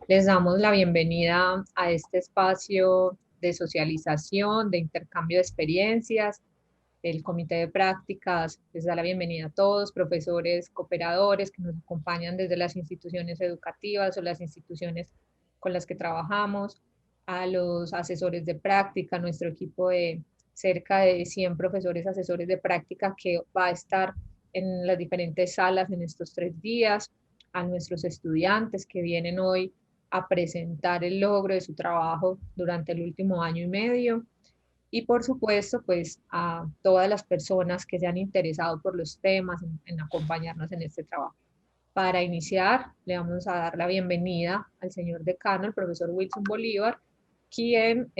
Les damos la bienvenida a este espacio de socialización, de intercambio de experiencias. El comité de prácticas les da la bienvenida a todos, profesores, cooperadores que nos acompañan desde las instituciones educativas o las instituciones con las que trabajamos, a los asesores de práctica, nuestro equipo de cerca de 100 profesores asesores de práctica que va a estar en las diferentes salas en estos 3 días, a nuestros estudiantes que vienen hoy a presentar el logro de su trabajo durante el último año y medio y por supuesto pues a todas las personas que se han interesado por los temas en acompañarnos en este trabajo. Para iniciar, le vamos a dar la bienvenida al señor decano, el profesor Wilson Bolívar, quien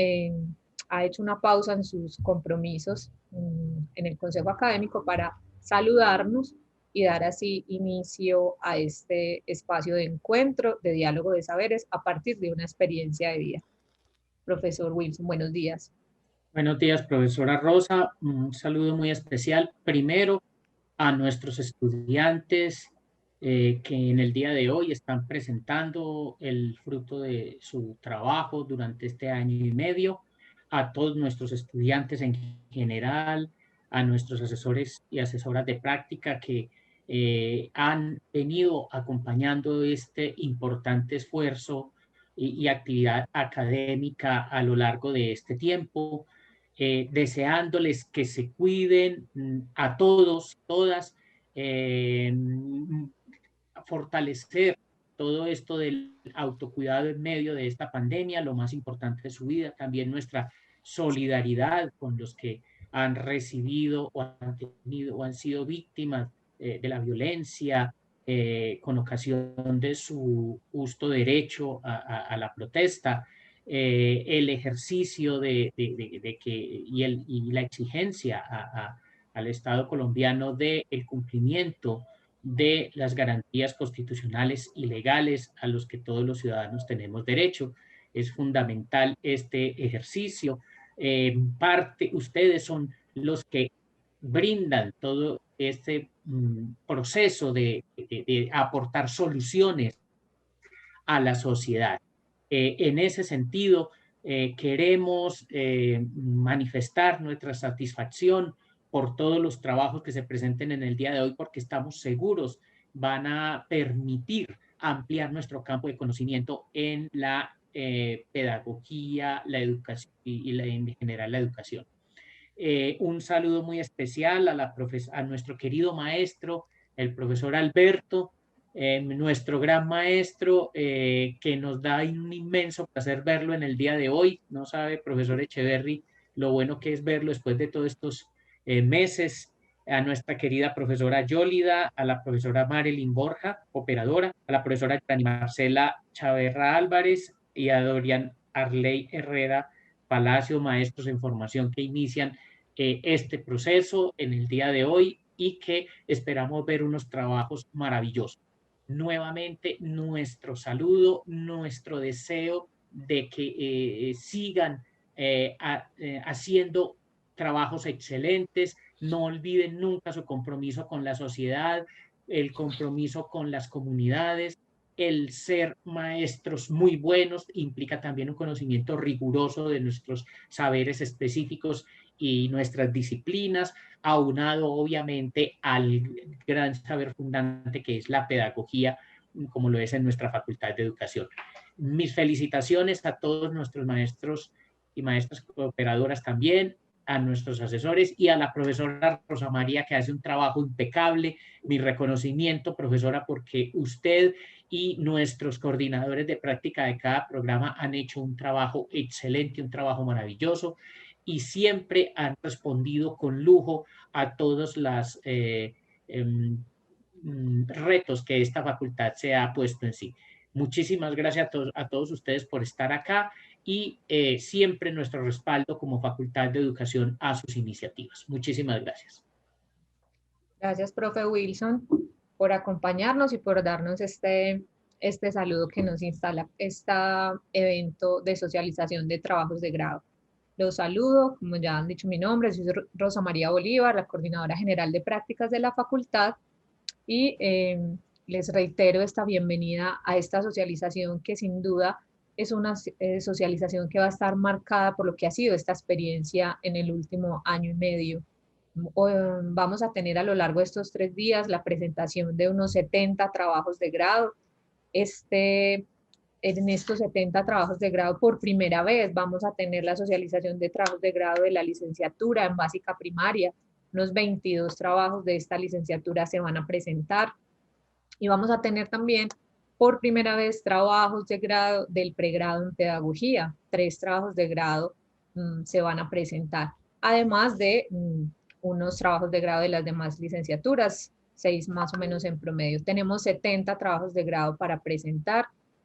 ha hecho una pausa en sus compromisos en el Consejo Académico para saludarnos y dar así inicio a este espacio de encuentro, de diálogo de saberes a partir de una experiencia de vida. Profesor Wilson, buenos días. Buenos días, profesora Rosa. Un saludo muy especial. Primero, a nuestros estudiantes que en el día de hoy están presentando el fruto de su trabajo durante este año y medio, a todos nuestros estudiantes en general, a nuestros asesores y asesoras de práctica que han venido acompañando este importante esfuerzo y actividad académica a lo largo de este tiempo. Deseándoles que se cuiden a todos, todas, eh, fortalecer todo esto del autocuidado en medio de esta pandemia, lo más importante de su vida, también nuestra solidaridad con los que han recibido o han tenido o han sido víctimas de la violencia con ocasión de su justo derecho a la protesta, el ejercicio de que, y la exigencia al Estado colombiano del cumplimiento de las garantías constitucionales y legales a los que todos los ciudadanos tenemos derecho. Es fundamental este ejercicio. Ustedes son los que brindan todo este proceso de aportar soluciones a la sociedad. En ese sentido, queremos manifestar nuestra satisfacción por todos los trabajos que se presenten en el día de hoy, porque estamos seguros van a permitir ampliar nuestro campo de conocimiento en la pedagogía, la educación en general la educación. Un saludo muy especial a nuestro querido maestro, el profesor Alberto, nuestro gran maestro, que nos da un inmenso placer verlo en el día de hoy. No sabe, profesor Echeverry, lo bueno que es verlo después de todos estos meses. A nuestra querida profesora Yólida, a la profesora Marilyn Borja, operadora, a la profesora Marcela Chaverra Álvarez y a Dorian Arley Herrera Palacio, maestros en formación que inician este proceso en el día de hoy y que esperamos ver unos trabajos maravillosos. Nuevamente, nuestro saludo, nuestro deseo de que sigan haciendo trabajos excelentes. No olviden nunca su compromiso con la sociedad, el compromiso con las comunidades. El ser maestros muy buenos implica también un conocimiento riguroso de nuestros saberes específicos y nuestras disciplinas, aunado obviamente al gran saber fundante que es la pedagogía, como lo es en nuestra Facultad de Educación. Mis felicitaciones a todos nuestros maestros y maestras cooperadoras también, a nuestros asesores y a la profesora Rosa María, que hace un trabajo impecable. Mi reconocimiento, profesora, porque usted y nuestros coordinadores de práctica de cada programa han hecho un trabajo excelente, un trabajo maravilloso y siempre han respondido con lujo a todos los retos que esta facultad se ha puesto en sí. Muchísimas gracias a todos ustedes por estar acá y siempre nuestro respaldo como Facultad de Educación a sus iniciativas. Muchísimas gracias. Gracias, profe Wilson, por acompañarnos y por darnos este saludo que nos instala este evento de socialización de trabajos de grado. Los saludo, como ya han dicho mi nombre, soy Rosa María Bolívar, la coordinadora general de prácticas de la facultad y les reitero esta bienvenida a esta socialización que sin duda es una socialización que va a estar marcada por lo que ha sido esta experiencia en el último año y medio. Vamos a tener a lo largo de estos 3 días la presentación de unos 70 trabajos de grado. En estos 70 trabajos de grado, por primera vez vamos a tener la socialización de trabajos de grado de la licenciatura en básica primaria. Unos 22 trabajos de esta licenciatura se van a presentar. Y vamos a tener también por primera vez trabajos de grado del pregrado en pedagogía. 3 trabajos de grado se van a presentar, además de unos trabajos de grado de las demás licenciaturas, 6 más o menos en promedio. Tenemos 70 trabajos de grado para presentar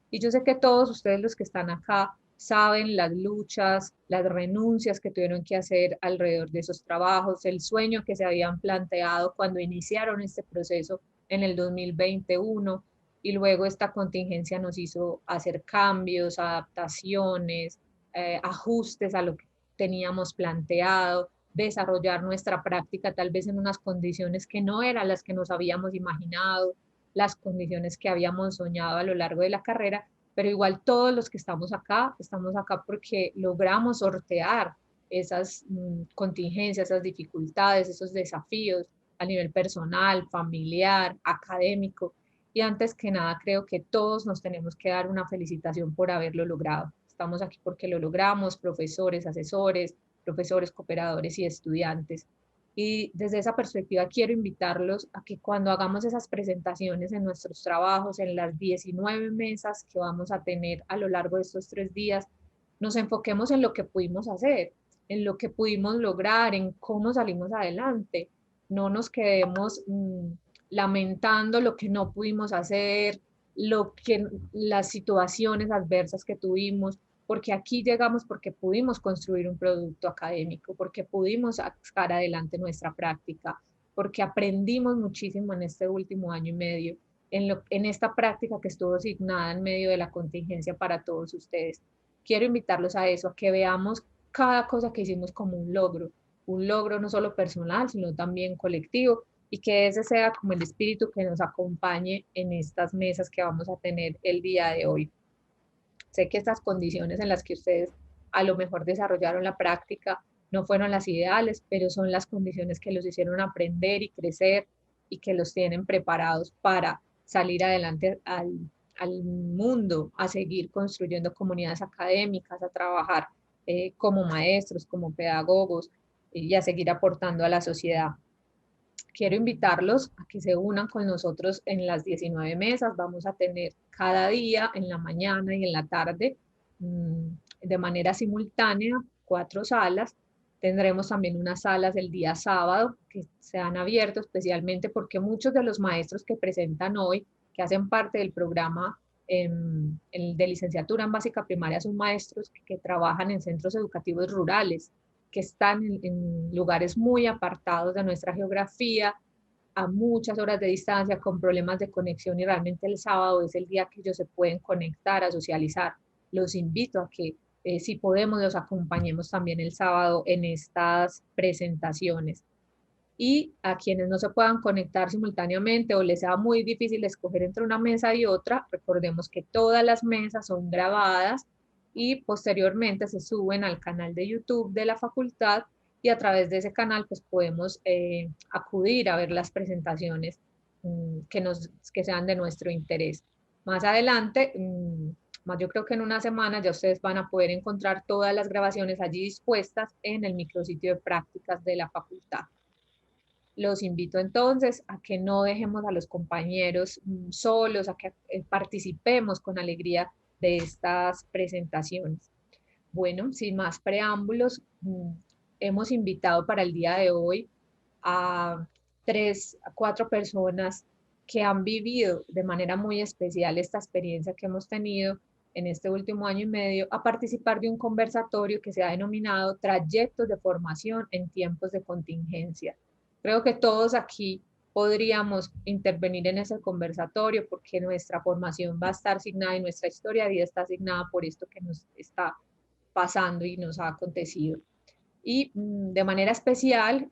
y yo sé que todos ustedes los que están acá saben las luchas, las renuncias que tuvieron que hacer alrededor de esos trabajos, el sueño que se habían planteado cuando iniciaron este proceso en el 2021 y luego esta contingencia nos hizo hacer cambios, adaptaciones, ajustes a lo que teníamos planteado, desarrollar nuestra práctica tal vez en unas condiciones que no eran las que nos habíamos imaginado, las condiciones que habíamos soñado a lo largo de la carrera, pero igual todos los que estamos acá porque logramos sortear esas contingencias, esas dificultades, esos desafíos a nivel personal, familiar, académico. Y antes que nada, creo que todos nos tenemos que dar una felicitación por haberlo logrado. Estamos aquí porque lo logramos, profesores, asesores, profesores, cooperadores y estudiantes. Y desde esa perspectiva quiero invitarlos a que cuando hagamos esas presentaciones en nuestros trabajos, en las 19 mesas que vamos a tener a lo largo de estos 3 días, nos enfoquemos en lo que pudimos hacer, en lo que pudimos lograr, en cómo salimos adelante. No nos quedemos lamentando lo que no pudimos hacer, las situaciones adversas que tuvimos, porque aquí llegamos porque pudimos construir un producto académico, porque pudimos sacar adelante nuestra práctica, porque aprendimos muchísimo en este último año y medio, en esta práctica que estuvo asignada en medio de la contingencia para todos ustedes. Quiero invitarlos a eso, a que veamos cada cosa que hicimos como un logro no solo personal, sino también colectivo, y que ese sea como el espíritu que nos acompañe en estas mesas que vamos a tener el día de hoy. Sé que estas condiciones en las que ustedes a lo mejor desarrollaron la práctica no fueron las ideales, pero son las condiciones que los hicieron aprender y crecer y que los tienen preparados para salir adelante al mundo, a seguir construyendo comunidades académicas, a trabajar como maestros, como pedagogos y a seguir aportando a la sociedad. Quiero invitarlos a que se unan con nosotros en las 19 mesas. Vamos a tener cada día, en la mañana y en la tarde, de manera simultánea, 4 salas. Tendremos también unas salas el día sábado que se han abierto especialmente porque muchos de los maestros que presentan hoy, que hacen parte del programa de licenciatura en básica primaria, son maestros que trabajan en centros educativos rurales, que están en lugares muy apartados de nuestra geografía, a muchas horas de distancia, con problemas de conexión, y realmente el sábado es el día que ellos se pueden conectar, a socializar. Los invito a que, si podemos, los acompañemos también el sábado en estas presentaciones. Y a quienes no se puedan conectar simultáneamente o les sea muy difícil escoger entre una mesa y otra, recordemos que todas las mesas son grabadas y posteriormente se suben al canal de YouTube de la facultad, y a través de ese canal pues podemos acudir a ver las presentaciones que sean de nuestro interés. Más adelante, más yo creo que en una semana ya ustedes van a poder encontrar todas las grabaciones allí dispuestas en el micrositio de prácticas de la facultad. Los invito entonces a que no dejemos a los compañeros solos, a que participemos con alegría de estas presentaciones. Bueno, sin más preámbulos, hemos invitado para el día de hoy a 4 personas que han vivido de manera muy especial esta experiencia que hemos tenido en este último año y medio, a participar de un conversatorio que se ha denominado Trayectos de Formación en Tiempos de Contingencia. Creo que todos aquí podríamos intervenir en ese conversatorio porque nuestra formación va a estar asignada y nuestra historia de vida está asignada por esto que nos está pasando y nos ha acontecido. Y de manera especial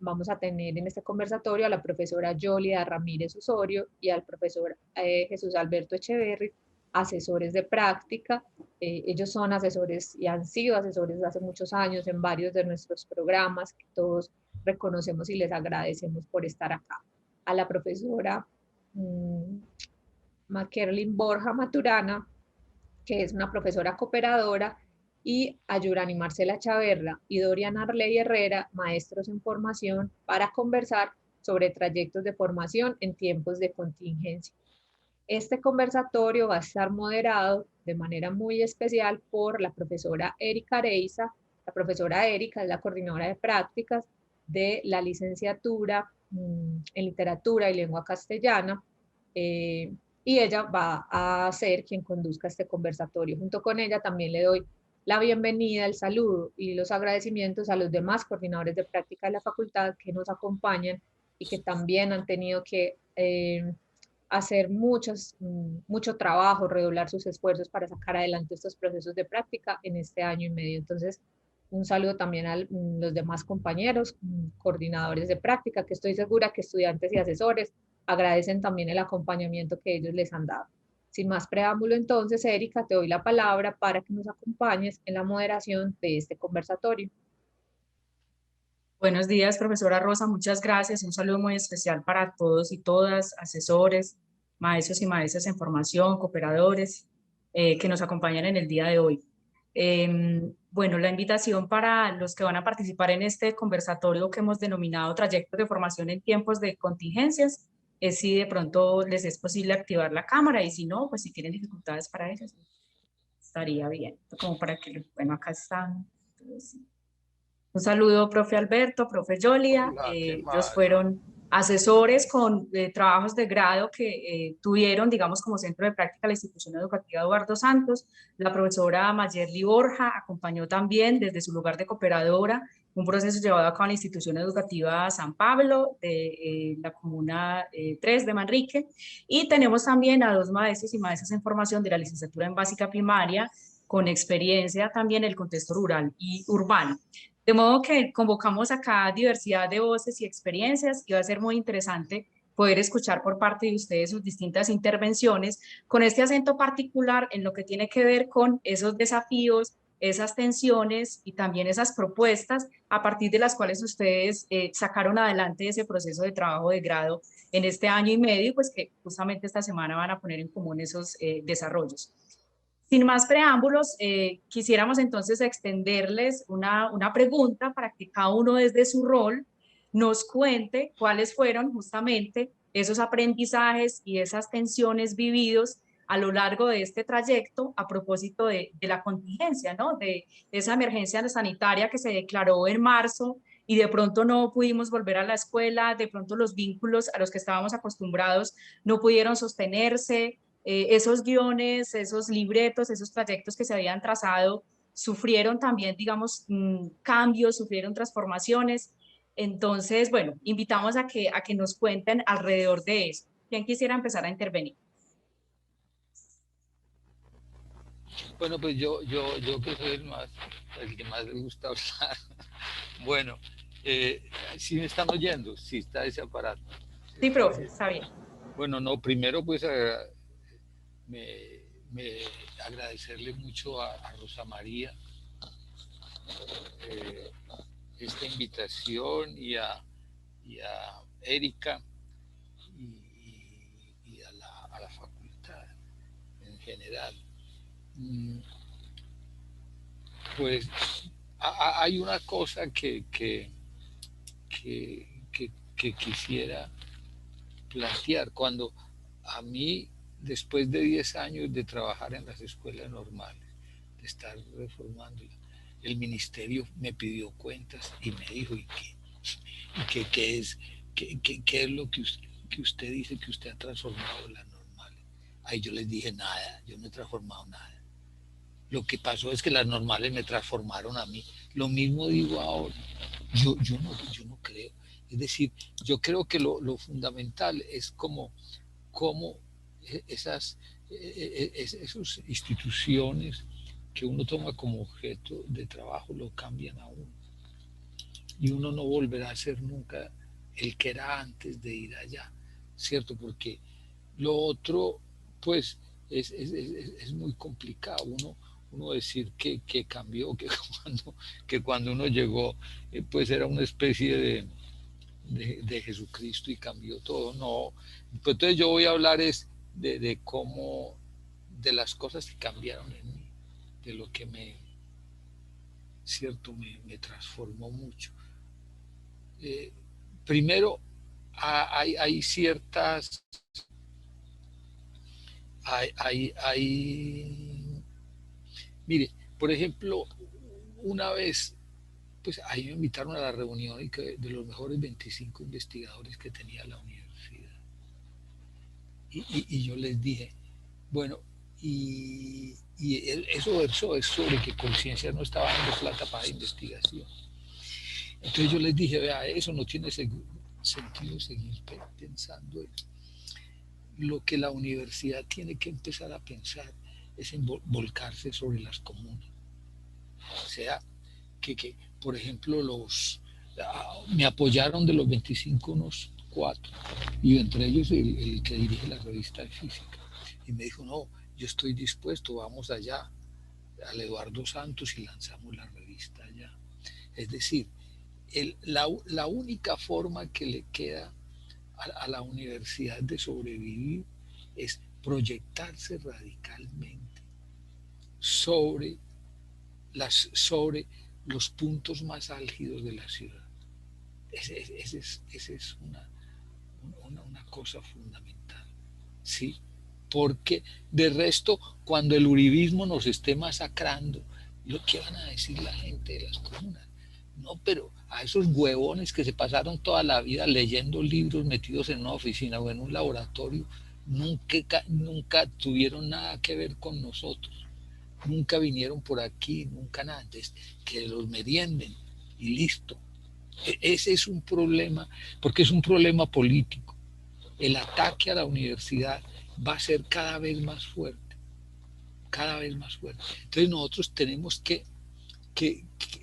vamos a tener en este conversatorio a la profesora Yolida Ramírez Osorio y al profesor Jesús Alberto Echeverri, asesores de práctica. Ellos son asesores y han sido asesores desde hace muchos años en varios de nuestros programas, que todos reconocemos y les agradecemos por estar acá. A la profesora Makerlin Borja Maturana, que es una profesora cooperadora, y a Yurani Marcela Chaverra y Dorian Arley Herrera, maestros en formación, para conversar sobre trayectos de formación en tiempos de contingencia. Este conversatorio va a estar moderado de manera muy especial por la profesora Erika Areiza. La profesora Erika es la coordinadora de prácticas de la licenciatura en literatura y lengua castellana, y ella va a ser quien conduzca este conversatorio. Junto con ella también le doy la bienvenida, el saludo y los agradecimientos a los demás coordinadores de práctica de la facultad que nos acompañan y que también han tenido que hacer mucho trabajo, redoblar sus esfuerzos para sacar adelante estos procesos de práctica en este año y medio. Entonces, un saludo también a los demás compañeros, coordinadores de práctica, que estoy segura que estudiantes y asesores agradecen también el acompañamiento que ellos les han dado. Sin más preámbulo, entonces, Erika, te doy la palabra para que nos acompañes en la moderación de este conversatorio. Buenos días, profesora Rosa, muchas gracias. Un saludo muy especial para todos y todas, asesores, maestros y maestras en formación, cooperadores, que nos acompañan en el día de hoy. Bueno, la invitación para los que van a participar en este conversatorio que hemos denominado Trayectos de Formación en Tiempos de Contingencias es si de pronto les es posible activar la cámara, y si no, pues si tienen dificultades para eso, estaría bien, como para que, bueno, acá están. Entonces, un saludo, profe Alberto, profe Yolia. Ellos fueron asesores con trabajos de grado que tuvieron, digamos, como centro de práctica la institución educativa Eduardo Santos. La profesora Mayerly Borja acompañó también desde su lugar de cooperadora un proceso llevado a cabo en la institución educativa San Pablo de la comuna 3 de Manrique. Y tenemos también a dos maestros y maestras en formación de la licenciatura en básica primaria con experiencia también en el contexto rural y urbano. De modo que convocamos acá diversidad de voces y experiencias, y va a ser muy interesante poder escuchar por parte de ustedes sus distintas intervenciones con este acento particular en lo que tiene que ver con esos desafíos, esas tensiones y también esas propuestas a partir de las cuales ustedes sacaron adelante ese proceso de trabajo de grado en este año y medio, pues que justamente esta semana van a poner en común esos desarrollos. Sin más preámbulos, quisiéramos entonces extenderles una pregunta para que cada uno desde su rol nos cuente cuáles fueron justamente esos aprendizajes y esas tensiones vividos a lo largo de este trayecto a propósito de la contingencia, ¿no? De esa emergencia sanitaria que se declaró en marzo y de pronto no pudimos volver a la escuela, de pronto los vínculos a los que estábamos acostumbrados no pudieron sostenerse. Esos guiones, esos libretos, esos trayectos que se habían trazado sufrieron también, digamos, cambios, sufrieron transformaciones. Entonces, bueno, invitamos a que nos cuenten alrededor de eso. ¿Quién quisiera empezar a intervenir? Bueno, pues yo que soy el que más le gusta hablar. Bueno, ¿sí me están oyendo? Sí está ese aparato. Sí, profe, está bien. Bueno, no, primero pues me agradecerle mucho a Rosa María esta invitación y a Erika y a la facultad en general. Pues hay una cosa que quisiera plantear. Cuando a mí, después de 10 años de trabajar en las escuelas normales, de estar reformando, el ministerio me pidió cuentas y me dijo, qué es lo que usted dice que usted ha transformado en las normales? Ahí yo les dije, nada, yo no he transformado nada. Lo que pasó es que las normales me transformaron a mí. Lo mismo digo ahora. Yo no creo. Es decir, yo creo que lo fundamental es como esas instituciones que uno toma como objeto de trabajo lo cambian a uno. Y uno no volverá a ser nunca el que era antes de ir allá, ¿cierto? Porque lo otro, pues, es muy complicado. Uno decir que cambió, que cuando uno llegó, pues era una especie de Jesucristo y cambió todo. No, pues entonces yo voy a hablar es de cómo, de las cosas que cambiaron en mí, de lo que cierto, me transformó mucho. Primero, hay ciertas, mire, por ejemplo, una vez, pues ahí me invitaron a la reunión de los mejores 25 investigadores que tenía la universidad. Y yo les dije, bueno, eso versó es sobre que Conciencia no estaba dando plata para investigación. Entonces yo les dije, vea, eso no tiene sentido seguir pensando eso. Lo que la universidad tiene que empezar a pensar es en volcarse sobre las comunas. O sea, que por ejemplo, me apoyaron de los 25 unos 4, y entre ellos el que dirige la revista de física. Y me dijo, no, yo estoy dispuesto, vamos allá al Eduardo Santos y lanzamos la revista allá. Es decir, la única forma que le queda a la universidad de sobrevivir es proyectarse radicalmente sobre los puntos más álgidos de la ciudad. Esa es una cosa fundamental, ¿sí? Porque de resto, cuando el uribismo nos esté masacrando, ¿lo que van a decir la gente de las comunas? No, pero a esos huevones que se pasaron toda la vida leyendo libros, metidos en una oficina o en un laboratorio, nunca tuvieron nada que ver con nosotros, nunca vinieron por aquí, nunca nada. Entonces, que los merienden y listo. Ese es un problema, porque es un problema político. El ataque a la universidad va a ser cada vez más fuerte, cada vez más fuerte. Entonces nosotros tenemos que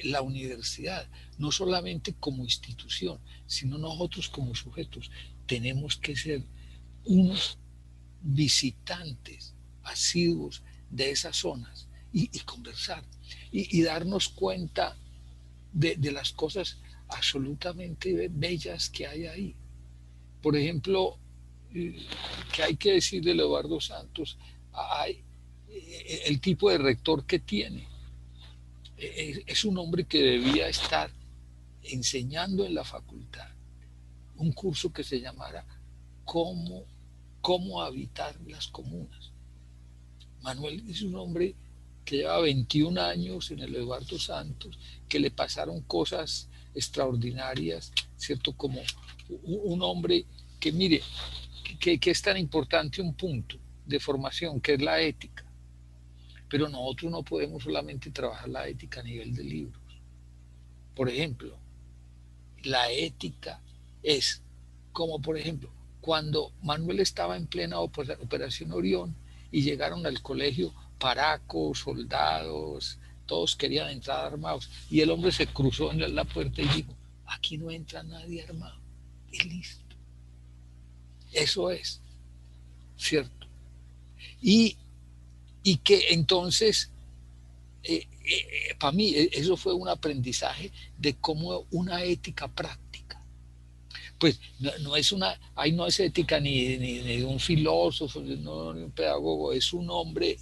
la universidad, no solamente como institución, sino nosotros como sujetos, tenemos que ser unos visitantes asiduos de esas zonas y conversar y darnos cuenta de las cosas absolutamente bellas que hay ahí. Por ejemplo, que hay que decir de Eduardo Santos, hay, el tipo de rector que tiene. Es un hombre que debía estar enseñando en la facultad un curso que se llamara cómo habitar las comunas. Manuel es un hombre que lleva 21 años en el Eduardo Santos, que le pasaron cosas extraordinarias, ¿cierto? Como un hombre que, mire, que es tan importante un punto de formación, que es la ética. Pero nosotros no podemos solamente trabajar la ética a nivel de libros. Por ejemplo, la ética es como, por ejemplo, cuando Manuel estaba en plena Operación Orión y llegaron al colegio paracos, soldados, todos querían entrar armados, y el hombre se cruzó en la puerta y dijo, aquí no entra nadie armado, y listo. Eso es, ¿cierto? Y que entonces, para mí, eso fue un aprendizaje de cómo una ética práctica. Pues no es ahí no es ética ni de un filósofo, no, ni un pedagogo, es un hombre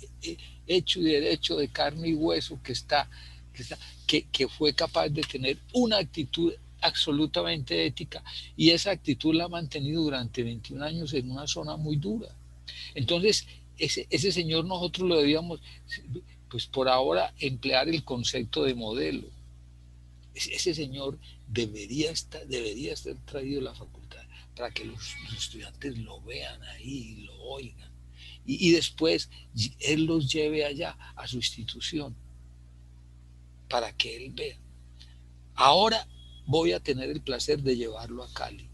hecho y derecho, de carne y hueso, que fue capaz de tener una actitud absolutamente ética, y esa actitud la ha mantenido durante 21 años en una zona muy dura. Entonces, ese señor nosotros lo debíamos, pues por ahora, emplear el concepto de modelo. Ese señor debería ser traído a la facultad para que los estudiantes lo vean ahí, lo oigan, y después él los lleve allá a su institución para que él vea. Ahora voy a tener el placer de llevarlo a Cali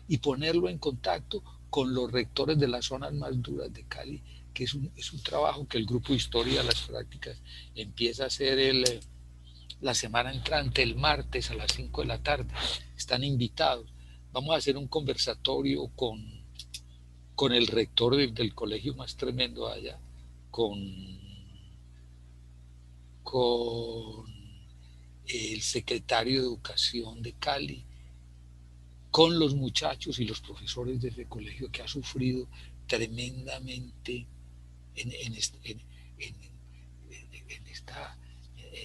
y ponerlo en contacto con los rectores de las zonas más duras de Cali, que es un trabajo que el Grupo de Historia de las Prácticas empieza a hacer la semana entrante, el martes a las 5 de la tarde. Están invitados. Vamos a hacer un conversatorio con el rector del colegio más tremendo allá, con el secretario de Educación de Cali, con los muchachos y los profesores de ese colegio que ha sufrido tremendamente en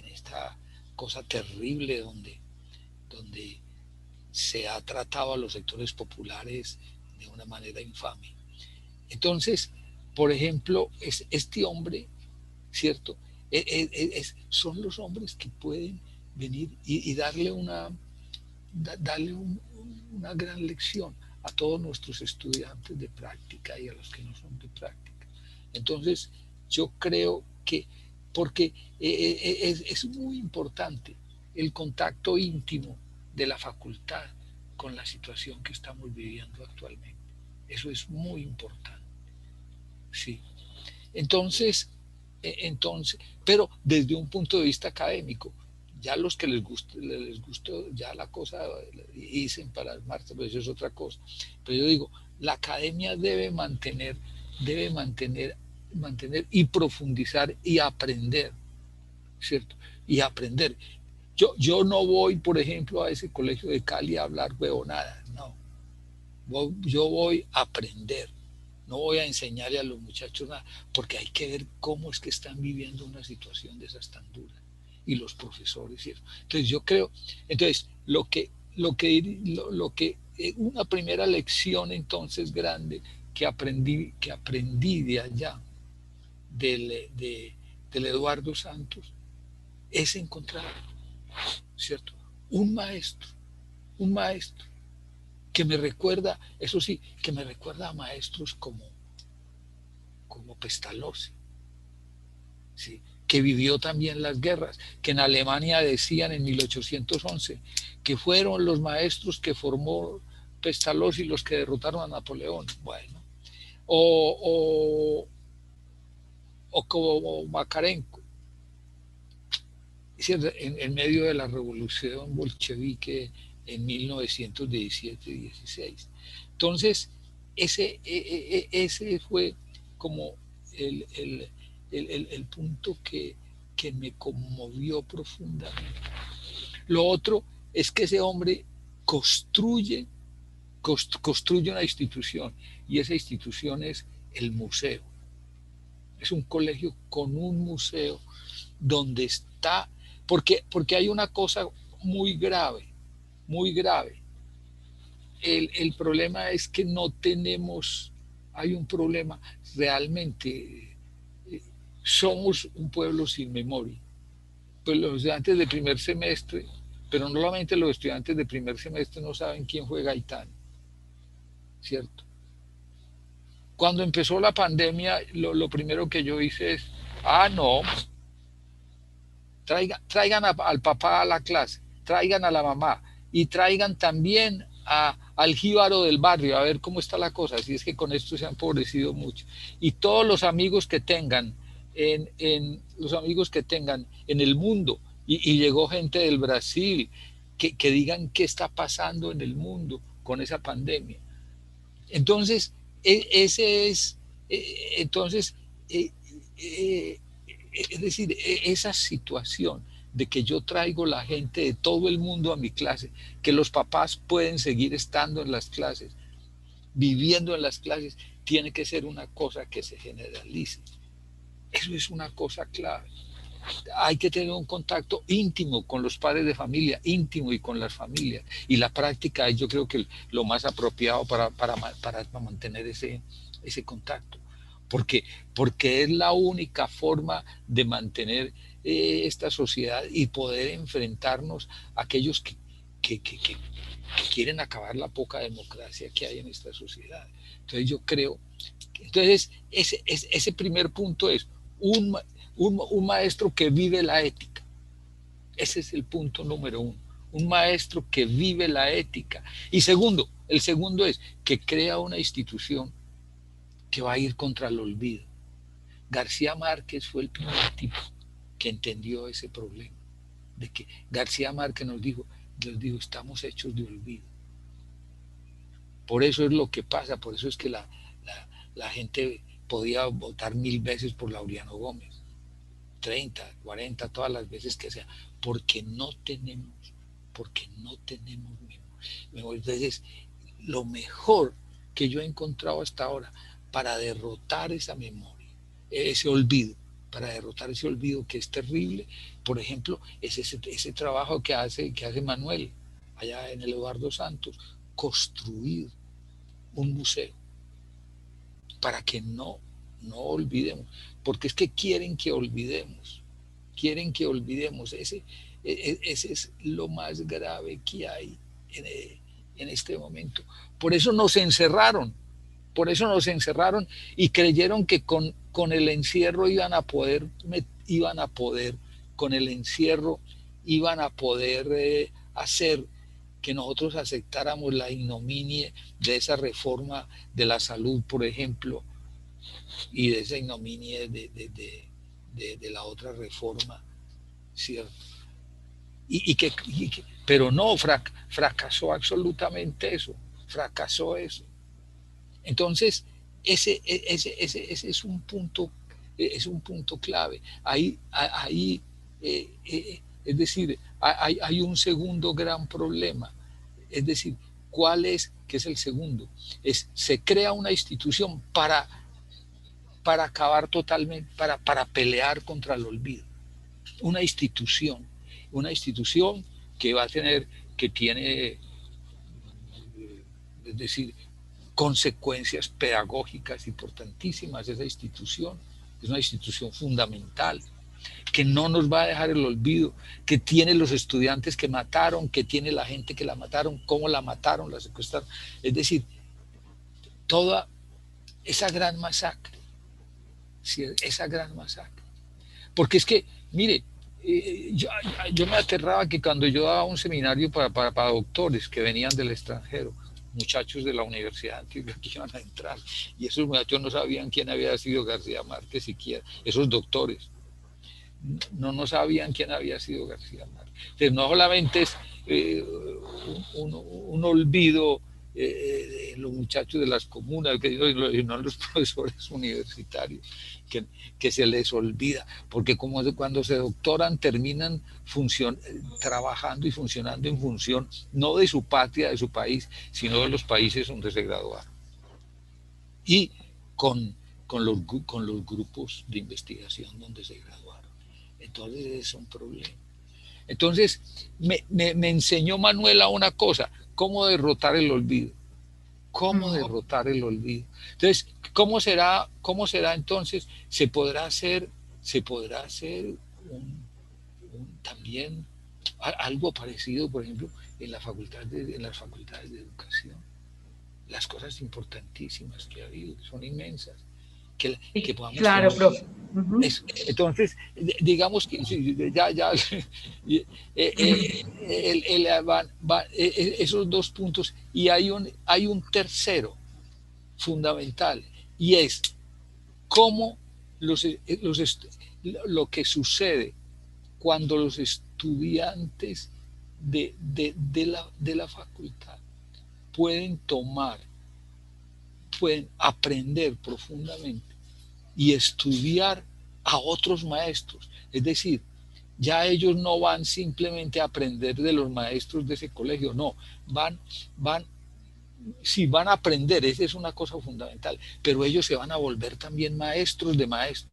esta cosa terrible donde se ha tratado a los sectores populares de una manera infame. Entonces, por ejemplo, este hombre, ¿cierto? Son los hombres que pueden venir y darle una gran lección a todos nuestros estudiantes de práctica y a los que no son de práctica. Entonces, yo creo que, porque es muy importante el contacto íntimo de la facultad con la situación que estamos viviendo actualmente. Eso es muy importante. Sí. Entonces, pero desde un punto de vista académico, ya los que les gustó ya la cosa, dicen para el martes, pues eso es otra cosa. Pero yo digo, la academia debe mantener y profundizar y aprender, ¿cierto? Y aprender. Yo no voy, por ejemplo, a ese colegio de Cali a hablar huevonadas, no. Yo voy a aprender. No voy a enseñarle a los muchachos nada, porque hay que ver cómo es que están viviendo una situación de esas tan duras. Y los profesores y eso. Entonces yo creo, una primera lección entonces grande que aprendí de allá, del Eduardo Santos, es encontrar, ¿cierto? Un maestro que me recuerda, eso sí, que me recuerda a maestros como Pestalozzi, ¿sí? Que vivió también las guerras, que en Alemania decían en 1811 que fueron los maestros que formó Pestalozzi los que derrotaron a Napoleón. Bueno, o como Makarenko, en medio de la revolución bolchevique en 1917-16. Entonces, ese fue como el punto que me conmovió profundamente. Lo otro es que ese hombre construye una institución, y esa institución es el museo. Es un colegio con un museo donde está, porque hay una cosa muy grave. El problema es que no tenemos, hay un problema realmente, somos un pueblo sin memoria. Pues los estudiantes de primer semestre, pero no solamente los estudiantes de primer semestre no saben quién fue Gaitán, ¿cierto? Cuando empezó la pandemia, lo primero que yo hice es, no, traigan al papá a la clase, traigan a la mamá y traigan también al jíbaro del barrio a ver cómo está la cosa. Así es que con esto se han empobrecido mucho. Y todos los amigos que tengan en el mundo, y llegó gente del Brasil, que digan qué está pasando en el mundo con esa pandemia. Entonces, es decir, esa situación de que yo traigo la gente de todo el mundo a mi clase, que los papás pueden seguir estando en las clases, viviendo en las clases, tiene que ser una cosa que se generalice. Eso es una cosa clave. Hay que tener un contacto íntimo con los padres de familia, íntimo y con las familias. Y la práctica es, yo creo que lo más apropiado para mantener ese contacto. Porque es la única forma de mantener esta sociedad y poder enfrentarnos a aquellos que quieren acabar la poca democracia que hay en esta sociedad. Entonces yo creo, ese primer punto es un maestro que vive la ética. Ese es el punto número uno. Un maestro que vive la ética. Y el segundo es que crea una institución que va a ir contra el olvido. García Márquez fue el primer tipo que entendió ese problema, de que García Márquez nos dijo, estamos hechos de olvido. Por eso es lo que pasa, por eso es que la gente podía votar 1000 veces por Laureano Gómez, 30, 40, todas las veces que sea, porque no tenemos memoria. Entonces, lo mejor que yo he encontrado hasta ahora para derrotar esa memoria, ese olvido, para derrotar ese olvido que es terrible, por ejemplo, es ese trabajo que hace Manuel allá en el Eduardo Santos, construir un museo para que no olvidemos, porque es que quieren que olvidemos, ese es lo más grave que hay en este momento. Por eso nos encerraron y creyeron que con el encierro iban a poder, con el encierro iban a poder hacer que nosotros aceptáramos la ignominia de esa reforma de la salud, por ejemplo, y de esa ignominia de la otra reforma, ¿cierto? Pero no, fracasó absolutamente eso, fracasó eso. Entonces, ese es un punto clave. Ahí es decir, hay un segundo gran problema. Es decir, ¿qué es el segundo? Se crea una institución para acabar totalmente, para pelear contra el olvido. Una institución que va a tener, que tiene, es decir, consecuencias pedagógicas importantísimas. Esa institución es una institución fundamental, que no nos va a dejar el olvido, que tiene los estudiantes que mataron, que tiene la gente que la mataron, cómo la mataron, la secuestraron. Es decir, toda esa gran masacre, Porque es que, mire, yo me aterraba que cuando yo daba un seminario para doctores que venían del extranjero, muchachos de la universidad que iban a entrar, y esos muchachos no sabían quién había sido García Márquez siquiera, esos doctores no sabían quién había sido García Márquez. Entonces, no solamente es un olvido los muchachos de las comunas, y no los profesores universitarios, que se les olvida, porque como cuando se doctoran terminan trabajando y funcionando en función no de su patria, de su país, sino de los países donde se graduaron. Y con los grupos de investigación donde se graduaron. Entonces es un problema. Entonces me enseñó Manuela una cosa: cómo derrotar el olvido. Derrotar el olvido. Entonces, ¿cómo será entonces? Se podrá hacer también algo parecido, por ejemplo, en las facultades de educación. Las cosas importantísimas que ha habido, son inmensas. Que podamos claro, tener. profe. Entonces, digamos que esos dos puntos, y hay un tercero fundamental, y es cómo lo que sucede cuando los estudiantes de la facultad pueden aprender profundamente y estudiar a otros maestros. Es decir, ya ellos no van simplemente a aprender de los maestros de ese colegio, no, van a aprender, esa es una cosa fundamental, pero ellos se van a volver también maestros de maestros.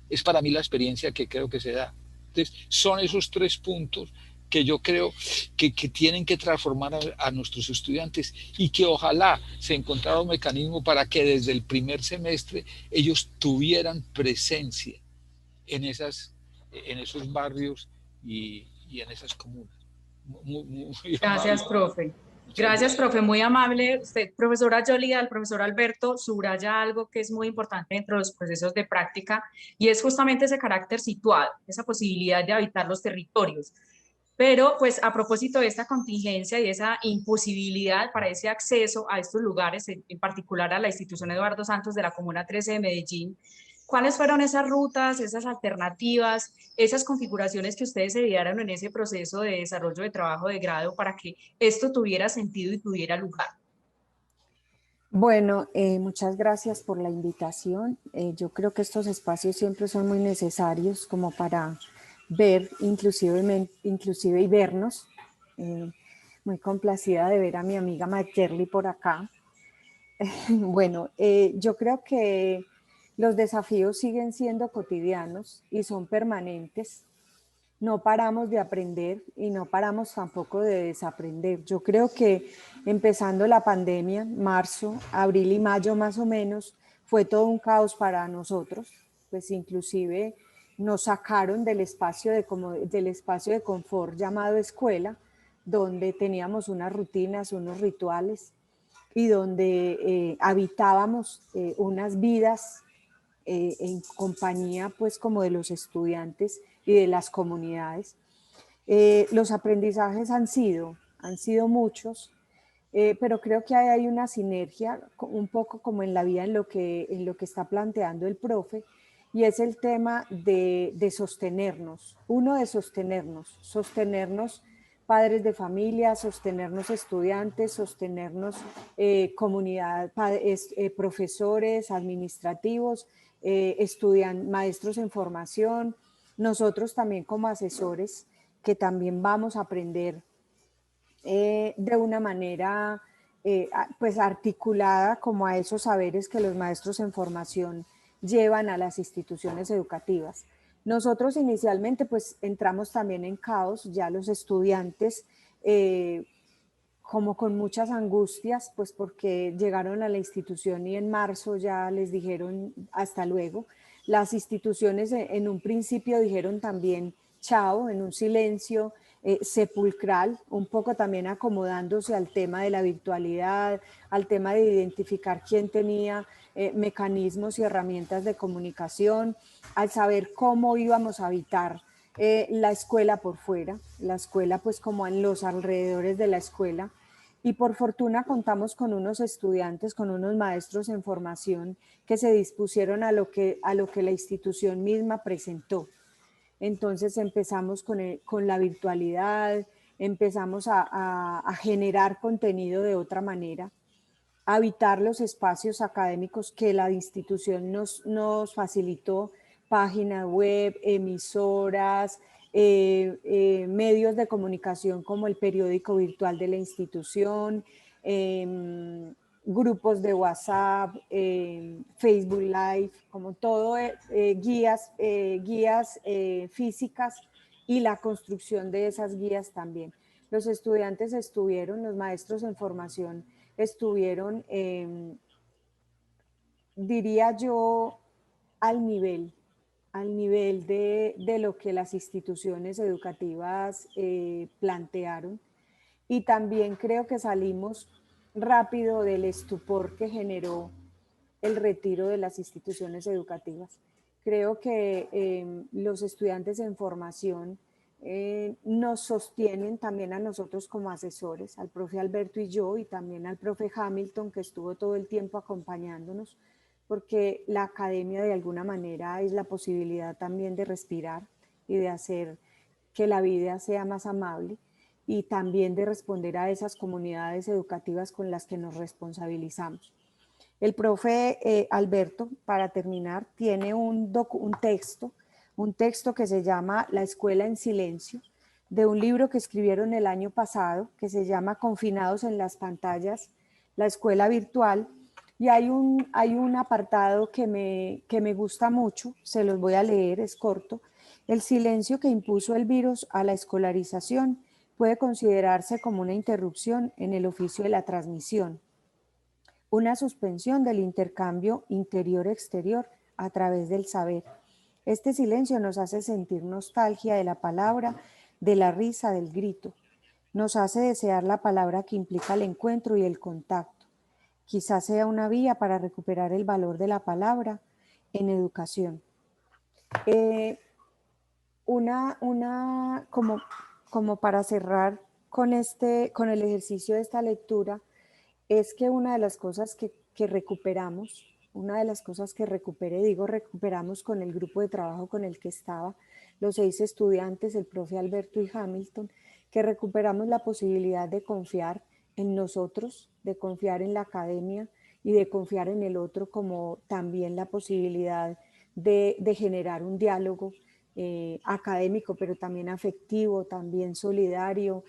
Es para mí la experiencia que creo que se da. Entonces, son esos tres puntos que yo creo que tienen que transformar a nuestros estudiantes, y que ojalá se encontrara un mecanismo para que desde el primer semestre ellos tuvieran presencia en esos barrios y en esas comunas. Gracias, profe. Gracias, profe, muy amable. Usted, profesora Yolida, el profesor Alberto subraya algo que es muy importante dentro de los procesos de práctica, y es justamente ese carácter situado, esa posibilidad de habitar los territorios. Pero, pues, a propósito de esta contingencia y de esa imposibilidad para ese acceso a estos lugares, en particular a la institución Eduardo Santos de la Comuna 13 de Medellín, ¿Cuáles fueron esas rutas, esas alternativas, esas configuraciones que ustedes se dieron en ese proceso de desarrollo de trabajo de grado para que esto tuviera sentido y pudiera lugar? Bueno, muchas gracias por la invitación. Yo creo que estos espacios siempre son muy necesarios como para ver inclusive y vernos. Muy complacida de ver a mi amiga Mayerly por acá. Bueno, yo creo que los desafíos siguen siendo cotidianos y son permanentes. No paramos de aprender y no paramos tampoco de desaprender. Yo creo que empezando la pandemia, marzo, abril y mayo más o menos, fue todo un caos para nosotros, pues inclusive nos sacaron del espacio de confort llamado escuela, donde teníamos unas rutinas, unos rituales y donde habitábamos unas vidas en compañía pues como de los estudiantes y de las comunidades. Los aprendizajes han sido muchos, pero creo que hay una sinergia un poco como en la vida en lo que está planteando el profe, y es el tema de sostenernos, sostenernos padres de familia, sostenernos estudiantes, sostenernos comunidad, profesores, administrativos, maestros en formación, nosotros también como asesores, que también vamos a aprender de una manera pues articulada como a esos saberes que los maestros en formación llevan a las instituciones educativas. Nosotros inicialmente pues entramos también en caos, ya los estudiantes como con muchas angustias, pues porque llegaron a la institución y en marzo ya les dijeron hasta luego. Las instituciones en un principio dijeron también chao, en un silencio sepulcral, un poco también acomodándose al tema de la virtualidad, al tema de identificar quién tenía mecanismos y herramientas de comunicación, al saber cómo íbamos a habitar la escuela por fuera, la escuela pues como en los alrededores de la escuela. Y por fortuna contamos con unos estudiantes, con unos maestros en formación que se dispusieron a lo que la institución misma presentó. Entonces empezamos con la virtualidad, empezamos a generar contenido de otra manera, a habitar los espacios académicos que la institución nos facilitó, página web, emisoras, medios de comunicación como el periódico virtual de la institución, grupos de WhatsApp, Facebook Live, como todo, guías físicas y la construcción de esas guías también. Los estudiantes estuvieron, los maestros en formación estuvieron, diría yo, al nivel de lo que las instituciones educativas plantearon, y también creo que salimos rápido del estupor que generó el retiro de las instituciones educativas. Creo que los estudiantes en formación nos sostienen también a nosotros como asesores, al profe Alberto y yo, y también al profe Hamilton, que estuvo todo el tiempo acompañándonos, porque la academia de alguna manera es la posibilidad también de respirar y de hacer que la vida sea más amable, y también de responder a esas comunidades educativas con las que nos responsabilizamos. El profe Alberto, para terminar, tiene un texto que se llama La Escuela en Silencio, de un libro que escribieron el año pasado, que se llama Confinados en las pantallas, la escuela virtual, y hay un apartado que me gusta mucho, se los voy a leer, es corto. El silencio que impuso el virus a la escolarización puede considerarse como una interrupción en el oficio de la transmisión, una suspensión del intercambio interior-exterior a través del saber. Este silencio nos hace sentir nostalgia de la palabra, de la risa, del grito. Nos hace desear la palabra que implica el encuentro y el contacto. Quizás sea una vía para recuperar el valor de la palabra en educación. Como para cerrar con el ejercicio de esta lectura, es que una de las cosas que recuperamos una de las cosas que recuperé, digo recuperamos con el grupo de trabajo con el que estaba, los 6 estudiantes, el profe Alberto y Hamilton, que recuperamos la posibilidad de confiar en nosotros, de confiar en la academia y de confiar en el otro, como también la posibilidad de generar un diálogo académico, pero también afectivo, también solidario.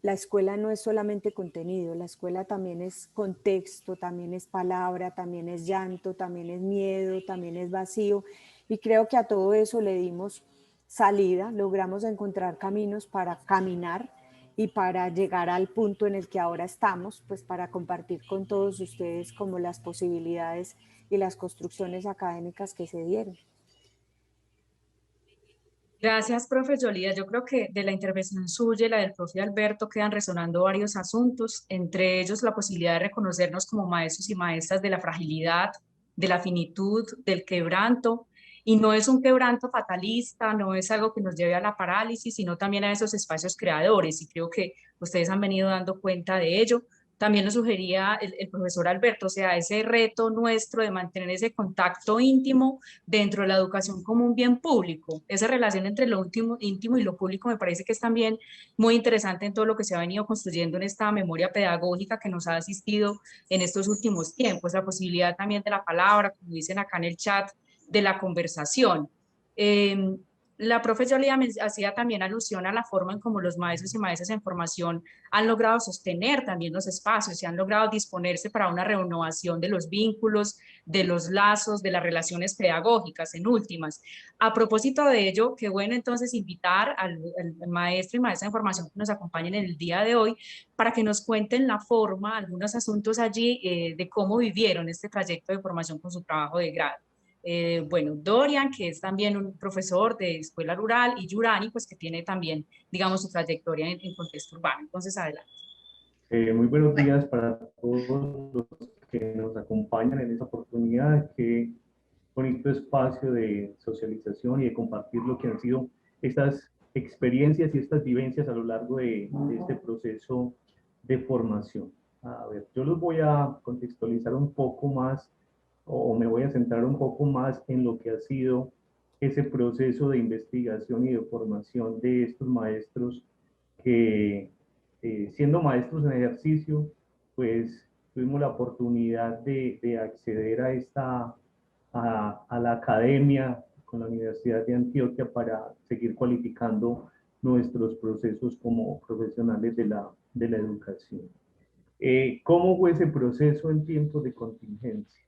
La escuela no es solamente contenido, la escuela también es contexto, también es palabra, también es llanto, también es miedo, también es vacío. Y creo que a todo eso le dimos salida, logramos encontrar caminos para caminar y para llegar al punto en el que ahora estamos, pues para compartir con todos ustedes como las posibilidades y las construcciones académicas que se dieron. Gracias, profe Yolida. Yo creo que de la intervención suya y la del profe Alberto quedan resonando varios asuntos, entre ellos la posibilidad de reconocernos como maestros y maestras de la fragilidad, de la finitud, del quebranto. Y no es un quebranto fatalista, no es algo que nos lleve a la parálisis, sino también a esos espacios creadores. Y creo que ustedes han venido dando cuenta de ello. También lo sugería el profesor Alberto, o sea, ese reto nuestro de mantener ese contacto íntimo dentro de la educación como un bien público. Esa relación entre lo íntimo y lo público me parece que es también muy interesante en todo lo que se ha venido construyendo en esta memoria pedagógica que nos ha asistido en estos últimos tiempos, la posibilidad también de la palabra, como dicen acá en el chat, de la conversación. La profe Yolía hacía también alusión a la forma en cómo los maestros y maestras en formación han logrado sostener también los espacios y han logrado disponerse para una renovación de los vínculos, de los lazos, de las relaciones pedagógicas en últimas. A propósito de ello, qué bueno entonces invitar al maestro y maestra en formación que nos acompañen en el día de hoy para que nos cuenten la forma, algunos asuntos allí de cómo vivieron este trayecto de formación con su trabajo de grado. Bueno, Dorian, que es también un profesor de escuela rural, y Yurani, pues que tiene también, digamos, su trayectoria en contexto urbano. Entonces, adelante. Muy buenos días para todos los que nos acompañan en esta oportunidad. Qué bonito espacio de socialización y de compartir lo que han sido estas experiencias y estas vivencias a lo largo de este proceso de formación. A ver, yo los voy a contextualizar un poco más o me voy a centrar un poco más en lo que ha sido ese proceso de investigación y de formación de estos maestros que, siendo maestros en ejercicio, pues tuvimos la oportunidad de acceder a la academia con la Universidad de Antioquia para seguir cualificando nuestros procesos como profesionales de la educación. ¿Cómo fue ese proceso en tiempos de contingencia?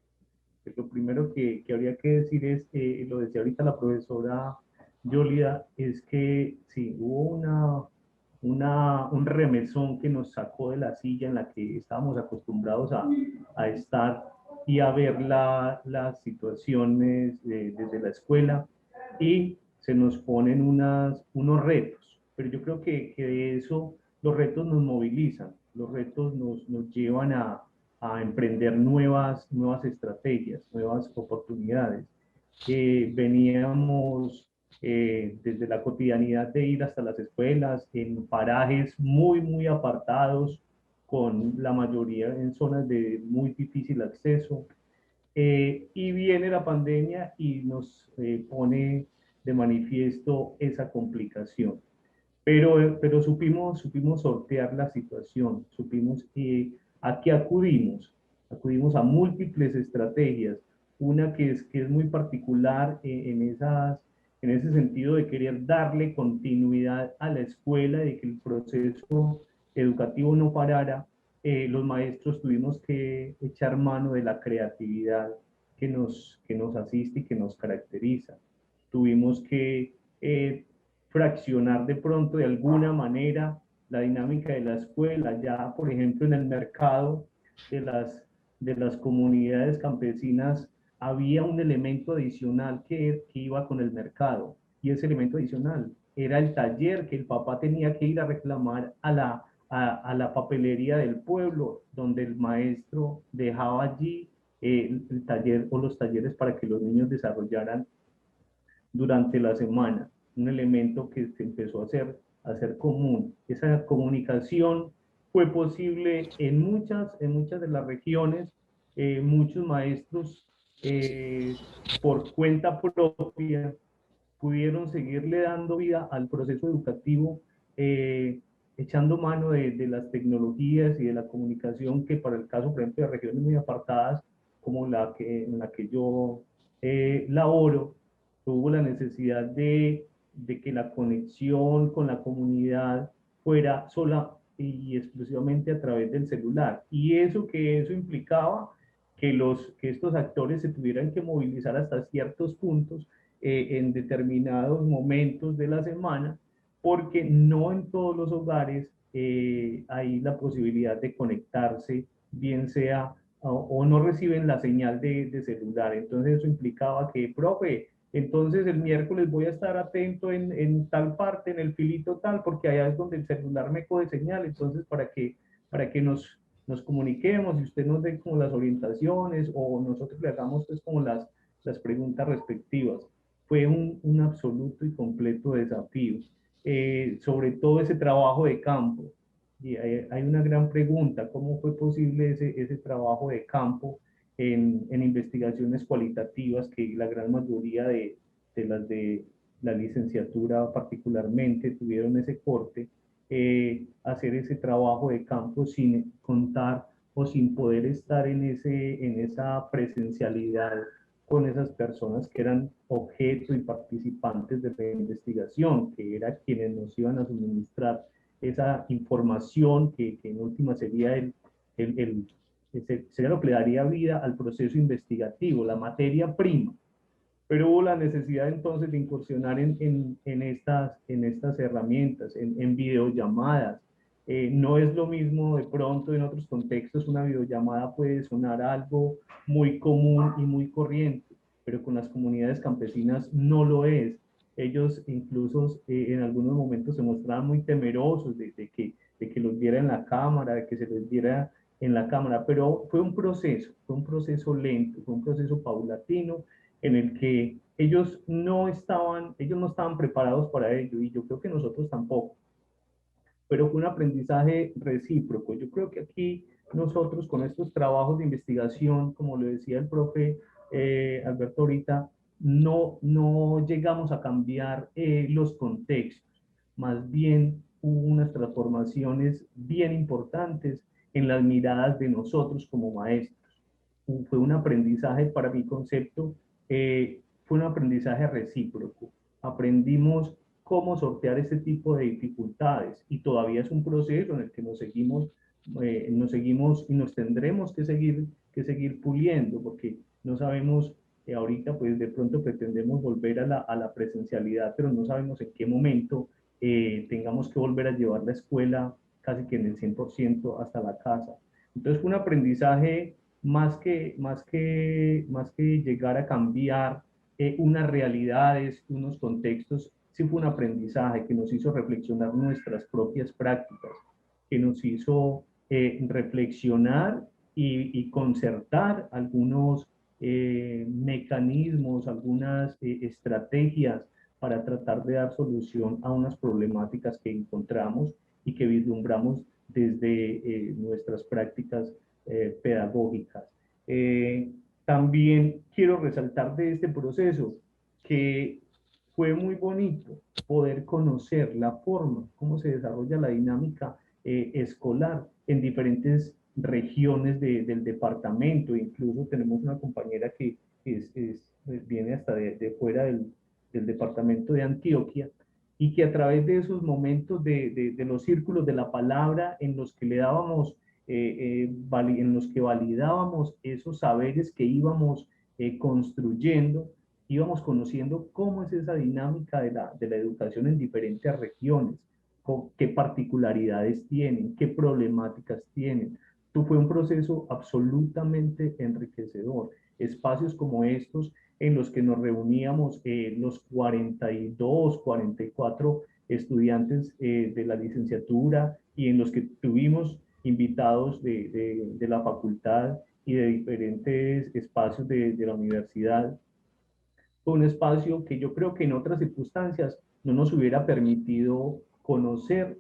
Pues lo primero que habría que decir es, lo decía ahorita la profesora Yolida, es que sí, hubo un remesón que nos sacó de la silla en la que estábamos acostumbrados a estar y a ver las situaciones desde la escuela, y se nos ponen unos retos. Pero yo creo que de eso los retos nos movilizan, los retos nos llevan a emprender nuevas estrategias, nuevas oportunidades. Veníamos desde la cotidianidad de ir hasta las escuelas, en parajes muy apartados, con la mayoría en zonas de muy difícil acceso. Y viene la pandemia y nos pone de manifiesto esa complicación. Pero supimos sortear la situación, supimos a qué acudimos. Acudimos a múltiples estrategias. Una que es muy particular en ese sentido de querer darle continuidad a la escuela, de que el proceso educativo no parara. Los maestros tuvimos que echar mano de la creatividad que nos asiste y que nos caracteriza. Tuvimos que fraccionar de pronto de alguna manera la dinámica de la escuela. Ya, por ejemplo, en el mercado de las comunidades campesinas había un elemento adicional que iba con el mercado, y ese elemento adicional era el taller que el papá tenía que ir a reclamar a la papelería del pueblo, donde el maestro dejaba allí el taller o los talleres para que los niños desarrollaran durante la semana. Un elemento que se empezó a ser común. Esa comunicación fue posible en muchas de las regiones, muchos maestros por cuenta propia pudieron seguirle dando vida al proceso educativo, echando mano de las tecnologías y de la comunicación que para el caso, por ejemplo, de regiones muy apartadas, como en la que yo laboro, tuvo la necesidad de que la conexión con la comunidad fuera sola y exclusivamente a través del celular. Y eso implicaba que estos actores se tuvieran que movilizar hasta ciertos puntos en determinados momentos de la semana, porque no en todos los hogares hay la posibilidad de conectarse, bien sea o no reciben la señal de celular. Entonces eso implicaba que, profe, entonces el miércoles voy a estar atento en tal parte, en el filito tal, porque allá es donde el celular me coge señal. Entonces, para que nos comuniquemos y usted nos dé como las orientaciones o nosotros le hagamos pues como las preguntas respectivas. Fue un absoluto y completo desafío. Sobre todo ese trabajo de campo. Y hay una gran pregunta, ¿cómo fue posible ese trabajo de campo en investigaciones cualitativas que la gran mayoría de las de la licenciatura particularmente tuvieron ese corte, hacer ese trabajo de campo sin contar o sin poder estar en esa presencialidad con esas personas que eran objeto y participantes de la investigación, que eran quienes nos iban a suministrar esa información que en última sería sería lo que le daría vida al proceso investigativo, la materia prima. Pero hubo la necesidad entonces de incursionar en estas herramientas, en videollamadas. No es lo mismo de pronto en otros contextos, una videollamada puede sonar algo muy común y muy corriente, pero con las comunidades campesinas no lo es. Ellos incluso en algunos momentos se mostraban muy temerosos de que los viera en la cámara, de que se les viera en la cámara, pero fue un proceso lento, fue un proceso paulatino, en el que ellos no estaban preparados para ello, y yo creo que nosotros tampoco, pero fue un aprendizaje recíproco. Yo creo que aquí nosotros con estos trabajos de investigación, como lo decía el profe Alberto ahorita, no llegamos a cambiar los contextos, más bien hubo unas transformaciones bien importantes en las miradas de nosotros como maestros. Fue un aprendizaje, para mi concepto, fue un aprendizaje recíproco. Aprendimos cómo sortear este tipo de dificultades y todavía es un proceso en el que nos seguimos y nos tendremos que seguir puliendo, porque no sabemos, ahorita pues de pronto pretendemos volver a la presencialidad, pero no sabemos en qué momento tengamos que volver a llevar la escuela casi que en el 100% hasta la casa. Entonces fue un aprendizaje más que llegar a cambiar unas realidades, unos contextos, sí fue un aprendizaje que nos hizo reflexionar nuestras propias prácticas, que nos hizo reflexionar y concertar algunos mecanismos, algunas estrategias para tratar de dar solución a unas problemáticas que encontramos y que vislumbramos desde nuestras prácticas pedagógicas. También quiero resaltar de este proceso que fue muy bonito poder conocer la forma, cómo se desarrolla la dinámica escolar en diferentes regiones del departamento. Incluso tenemos una compañera que viene hasta de fuera del departamento de Antioquia, y que a través de esos momentos de los círculos de la palabra en los que le dábamos en los que validábamos esos saberes que íbamos construyendo, íbamos conociendo cómo es esa dinámica de la educación en diferentes regiones, qué particularidades tienen, qué problemáticas tienen. Fue un proceso absolutamente enriquecedor. Espacios como estos en los que nos reuníamos los 42, 44 estudiantes de la licenciatura, y en los que tuvimos invitados de la facultad y de diferentes espacios de la universidad. Fue un espacio que yo creo que en otras circunstancias no nos hubiera permitido conocer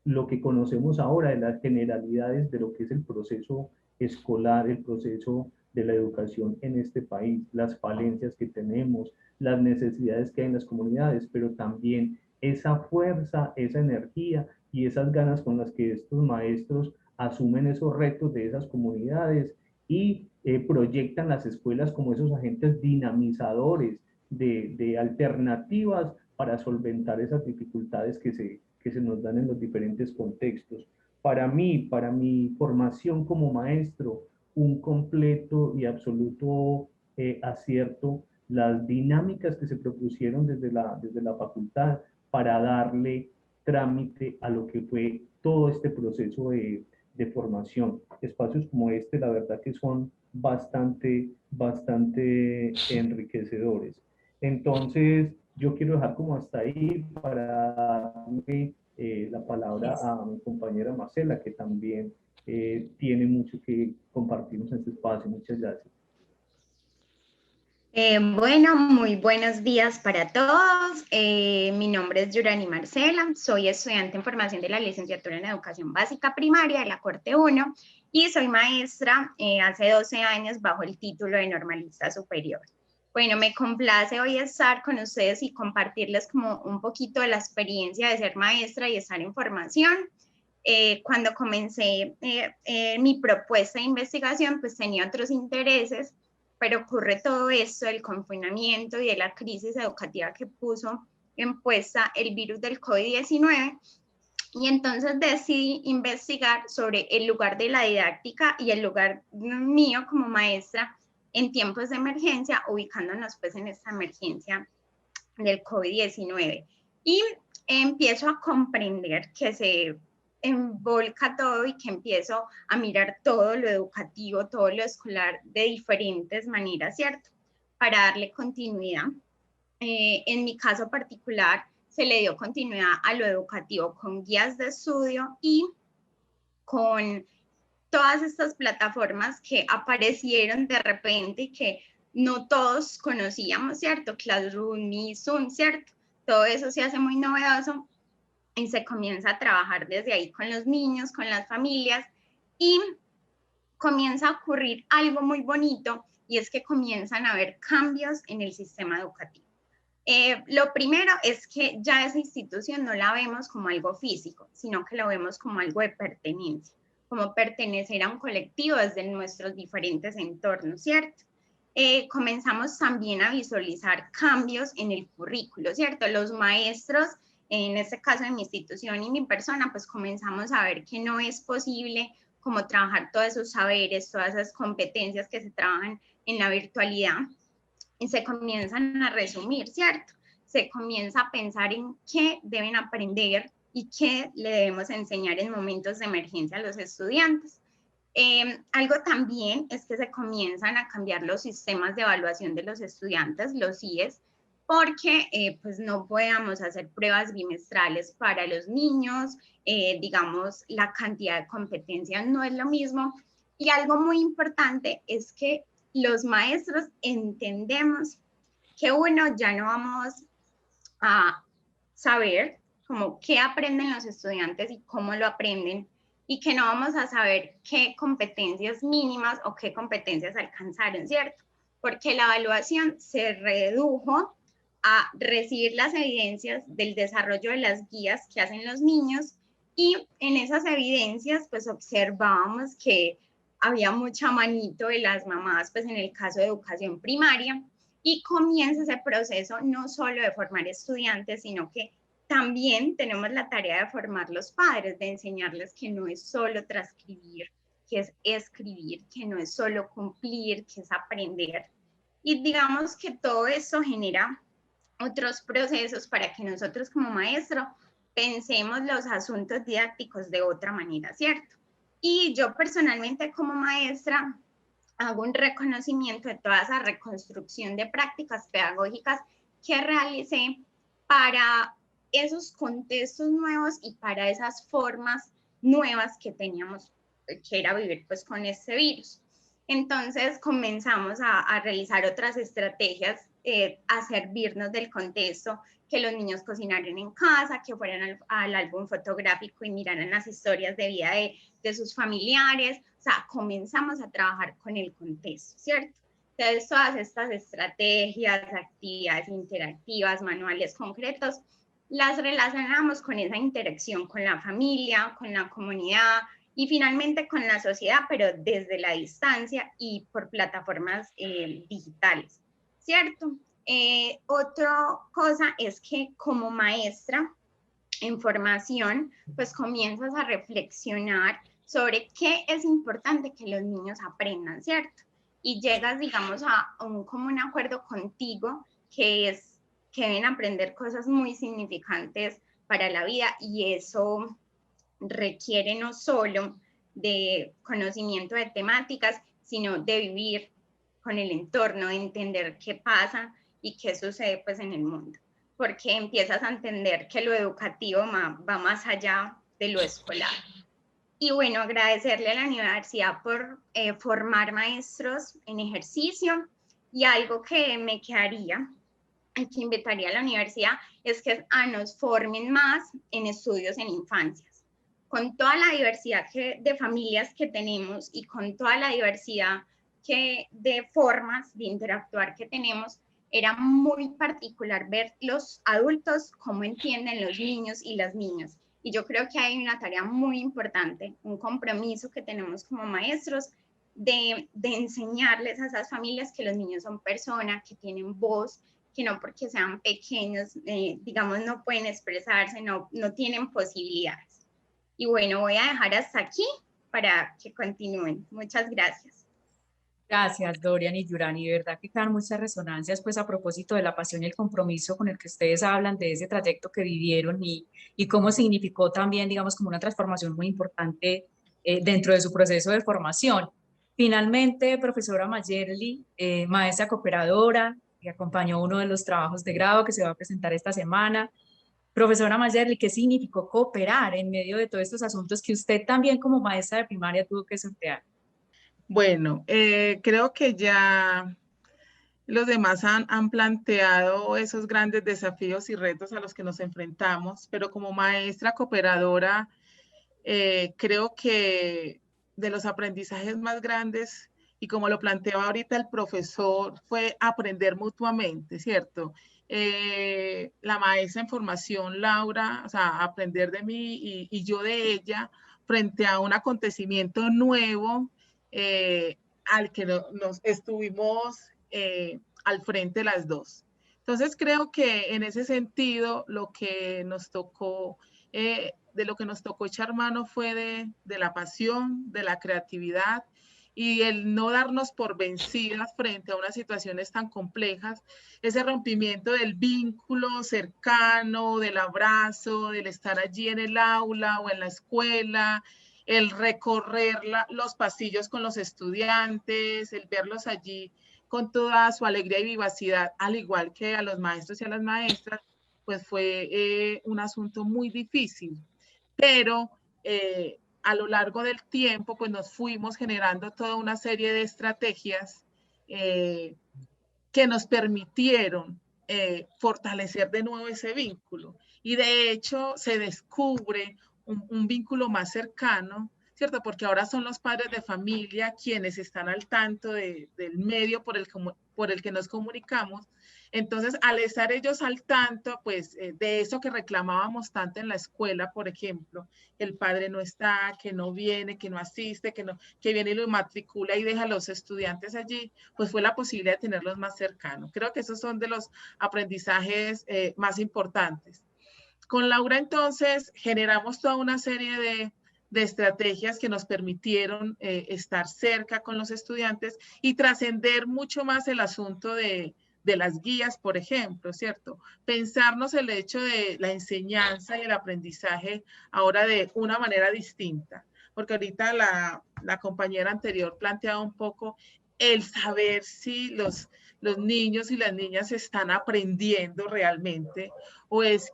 lo que conocemos ahora de las generalidades de lo que es el proceso escolar, el proceso de la educación en este país, las falencias que tenemos, las necesidades que hay en las comunidades, pero también esa fuerza, esa energía y esas ganas con las que estos maestros asumen esos retos de esas comunidades y proyectan las escuelas como esos agentes dinamizadores de alternativas para solventar esas dificultades que se nos dan en los diferentes contextos. Para mí, para mi formación como maestro, un completo y absoluto acierto las dinámicas que se propusieron desde la facultad para darle trámite a lo que fue todo este proceso de formación. Espacios como este, la verdad que son bastante enriquecedores. Entonces, yo quiero dejar como hasta ahí para darle la palabra a mi compañera Marcela, que también tiene mucho que compartirnos en este espacio. Muchas gracias. Bueno, muy buenos días para todos. Mi nombre es Yurani Marcela, soy estudiante en formación de la licenciatura en Educación Básica Primaria de la Corte 1 y soy maestra hace 12 años bajo el título de Normalista Superior. Bueno, me complace hoy estar con ustedes y compartirles como un poquito de la experiencia de ser maestra y estar en formación. Cuando comencé mi propuesta de investigación, pues tenía otros intereses, pero ocurre todo esto del confinamiento y de la crisis educativa que puso en puesta el virus del COVID-19, y entonces decidí investigar sobre el lugar de la didáctica y el lugar mío como maestra en tiempos de emergencia, ubicándonos pues en esta emergencia del COVID-19. Y empiezo a comprender que se envolca todo y que empiezo a mirar todo lo educativo, todo lo escolar de diferentes maneras, ¿cierto? Para darle continuidad. En mi caso particular, se le dio continuidad a lo educativo con guías de estudio y con todas estas plataformas que aparecieron de repente y que no todos conocíamos, ¿cierto? Classroom y Zoom, ¿cierto? Todo eso se hace muy novedoso y se comienza a trabajar desde ahí con los niños, con las familias, y comienza a ocurrir algo muy bonito, y es que comienzan a haber cambios en el sistema educativo. Lo primero es que ya esa institución no la vemos como algo físico, sino que lo vemos como algo de pertenencia, como pertenecer a un colectivo desde nuestros diferentes entornos, ¿cierto? Comenzamos también a visualizar cambios en el currículo, ¿cierto? Los maestros, en este caso de mi institución y mi persona, pues comenzamos a ver que no es posible como trabajar todos esos saberes, todas esas competencias que se trabajan en la virtualidad, y se comienzan a resumir, ¿cierto? Se comienza a pensar en qué deben aprender y qué le debemos enseñar en momentos de emergencia a los estudiantes. Algo también es que se comienzan a cambiar los sistemas de evaluación de los estudiantes, los IES, porque pues no podamos hacer pruebas bimestrales para los niños, digamos, la cantidad de competencias no es lo mismo. Y algo muy importante es que los maestros entendemos que uno ya no vamos a saber como qué aprenden los estudiantes y cómo lo aprenden, y que no vamos a saber qué competencias mínimas o qué competencias alcanzaron, ¿cierto? Porque la evaluación se redujo a recibir las evidencias del desarrollo de las guías que hacen los niños, y en esas evidencias pues observábamos que había mucha manito de las mamás, pues en el caso de educación primaria, y comienza ese proceso no solo de formar estudiantes, sino que también tenemos la tarea de formar los padres, de enseñarles que no es solo transcribir, que es escribir, que no es solo cumplir, que es aprender. Y digamos que todo eso genera otros procesos para que nosotros como maestro pensemos los asuntos didácticos de otra manera, ¿cierto? Y yo personalmente como maestra hago un reconocimiento de toda esa reconstrucción de prácticas pedagógicas que realicé para esos contextos nuevos y para esas formas nuevas que teníamos, que era vivir pues con este virus. Entonces comenzamos a realizar otras estrategias, a servirnos del contexto, que los niños cocinaran en casa, que fueran al álbum fotográfico y miraran las historias de vida de sus familiares. O sea, comenzamos a trabajar con el contexto, ¿cierto? Entonces, todas estas estrategias, actividades interactivas, manuales concretos, las relacionamos con esa interacción con la familia, con la comunidad y finalmente con la sociedad, pero desde la distancia y por plataformas digitales, ¿cierto? Otra cosa es que como maestra en formación, pues comienzas a reflexionar sobre qué es importante que los niños aprendan, ¿cierto? Y llegas, digamos, a un común acuerdo contigo, que es que deben aprender cosas muy significantes para la vida, y eso requiere no solo de conocimiento de temáticas, sino de vivir con el entorno, de entender qué pasa y qué sucede pues en el mundo, porque empiezas a entender que lo educativo va más allá de lo escolar. Y bueno, agradecerle a la universidad por formar maestros en ejercicio, y algo que me quedaría, que invitaría a la universidad, es que nos formen más en estudios en infancias. Con toda la diversidad de familias que tenemos y con toda la diversidad de formas de interactuar que tenemos, era muy particular ver los adultos cómo entienden los niños y las niñas. Y yo creo que hay una tarea muy importante, un compromiso que tenemos como maestros de enseñarles a esas familias que los niños son personas, que tienen voz, que no porque sean pequeños, digamos, no pueden expresarse, no tienen posibilidades. Y bueno, voy a dejar hasta aquí para que continúen. Muchas gracias. Gracias, Dorian y Yurani. De verdad que quedan muchas resonancias, pues a propósito de la pasión y el compromiso con el que ustedes hablan de ese trayecto que vivieron y cómo significó también, digamos, como una transformación muy importante dentro de su proceso de formación. Finalmente, profesora Mayerly, maestra cooperadora, que acompañó uno de los trabajos de grado que se va a presentar esta semana. Profesora Mayerly, ¿qué significó cooperar en medio de todos estos asuntos que usted también como maestra de primaria tuvo que sortear? Bueno, creo que ya los demás han planteado esos grandes desafíos y retos a los que nos enfrentamos, pero como maestra cooperadora, creo que de los aprendizajes más grandes, y como lo planteaba ahorita el profesor, fue aprender mutuamente, ¿cierto? La maestra en formación, Laura, o sea, aprender de mí y yo de ella frente a un acontecimiento nuevo al que nos estuvimos al frente las dos. Entonces creo que en ese sentido lo que nos tocó, de lo que nos tocó echar mano fue de la pasión, de la creatividad y el no darnos por vencidas frente a unas situaciones tan complejas, ese rompimiento del vínculo cercano, del abrazo, del estar allí en el aula o en la escuela, el recorrer los pasillos con los estudiantes, el verlos allí con toda su alegría y vivacidad, al igual que a los maestros y a las maestras, pues fue un asunto muy difícil. Pero a lo largo del tiempo, pues nos fuimos generando toda una serie de estrategias que nos permitieron fortalecer de nuevo ese vínculo. Y de hecho se descubre un vínculo más cercano, ¿cierto? Porque ahora son los padres de familia quienes están al tanto del medio por el que nos comunicamos. Entonces, al estar ellos al tanto, pues, de eso que reclamábamos tanto en la escuela, por ejemplo, el padre no está, que no viene, que no asiste, que viene y lo matricula y deja a los estudiantes allí, pues fue la posibilidad de tenerlos más cercanos. Creo que esos son de los aprendizajes más importantes. Con Laura, entonces, generamos toda una serie de estrategias que nos permitieron estar cerca con los estudiantes y trascender mucho más el asunto de las guías, por ejemplo, ¿cierto? Pensarnos el hecho de la enseñanza y el aprendizaje ahora de una manera distinta, porque ahorita la compañera anterior planteaba un poco el saber si los niños y las niñas están aprendiendo realmente o es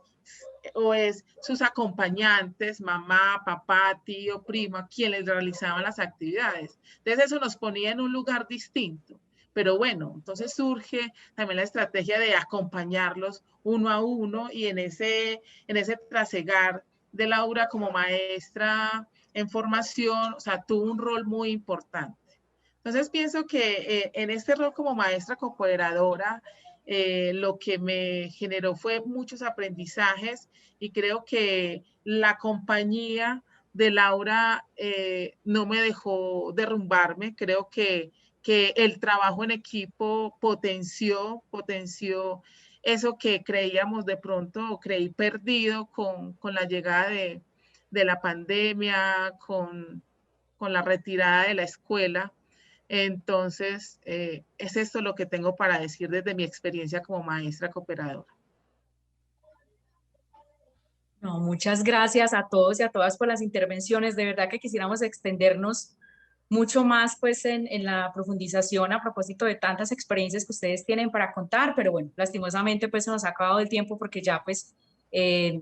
o es sus acompañantes, mamá, papá, tío, prima, quienes realizaban las actividades. Entonces eso nos ponía en un lugar distinto. Pero bueno, entonces surge también la estrategia de acompañarlos uno a uno y en ese trasegar de Laura como maestra en formación, o sea, tuvo un rol muy importante. Entonces pienso que en este rol como maestra cooperadora, lo que me generó fue muchos aprendizajes y creo que la compañía de Laura no me dejó derrumbarme. Creo que el trabajo en equipo potenció eso que creíamos de pronto o creí perdido con la llegada de la pandemia, con la retirada de la escuela. Entonces, es esto lo que tengo para decir desde mi experiencia como maestra cooperadora. No, muchas gracias a todos y a todas por las intervenciones. De verdad que quisiéramos extendernos mucho más pues en la profundización a propósito de tantas experiencias que ustedes tienen para contar, pero bueno, lastimosamente pues se nos ha acabado el tiempo porque ya pues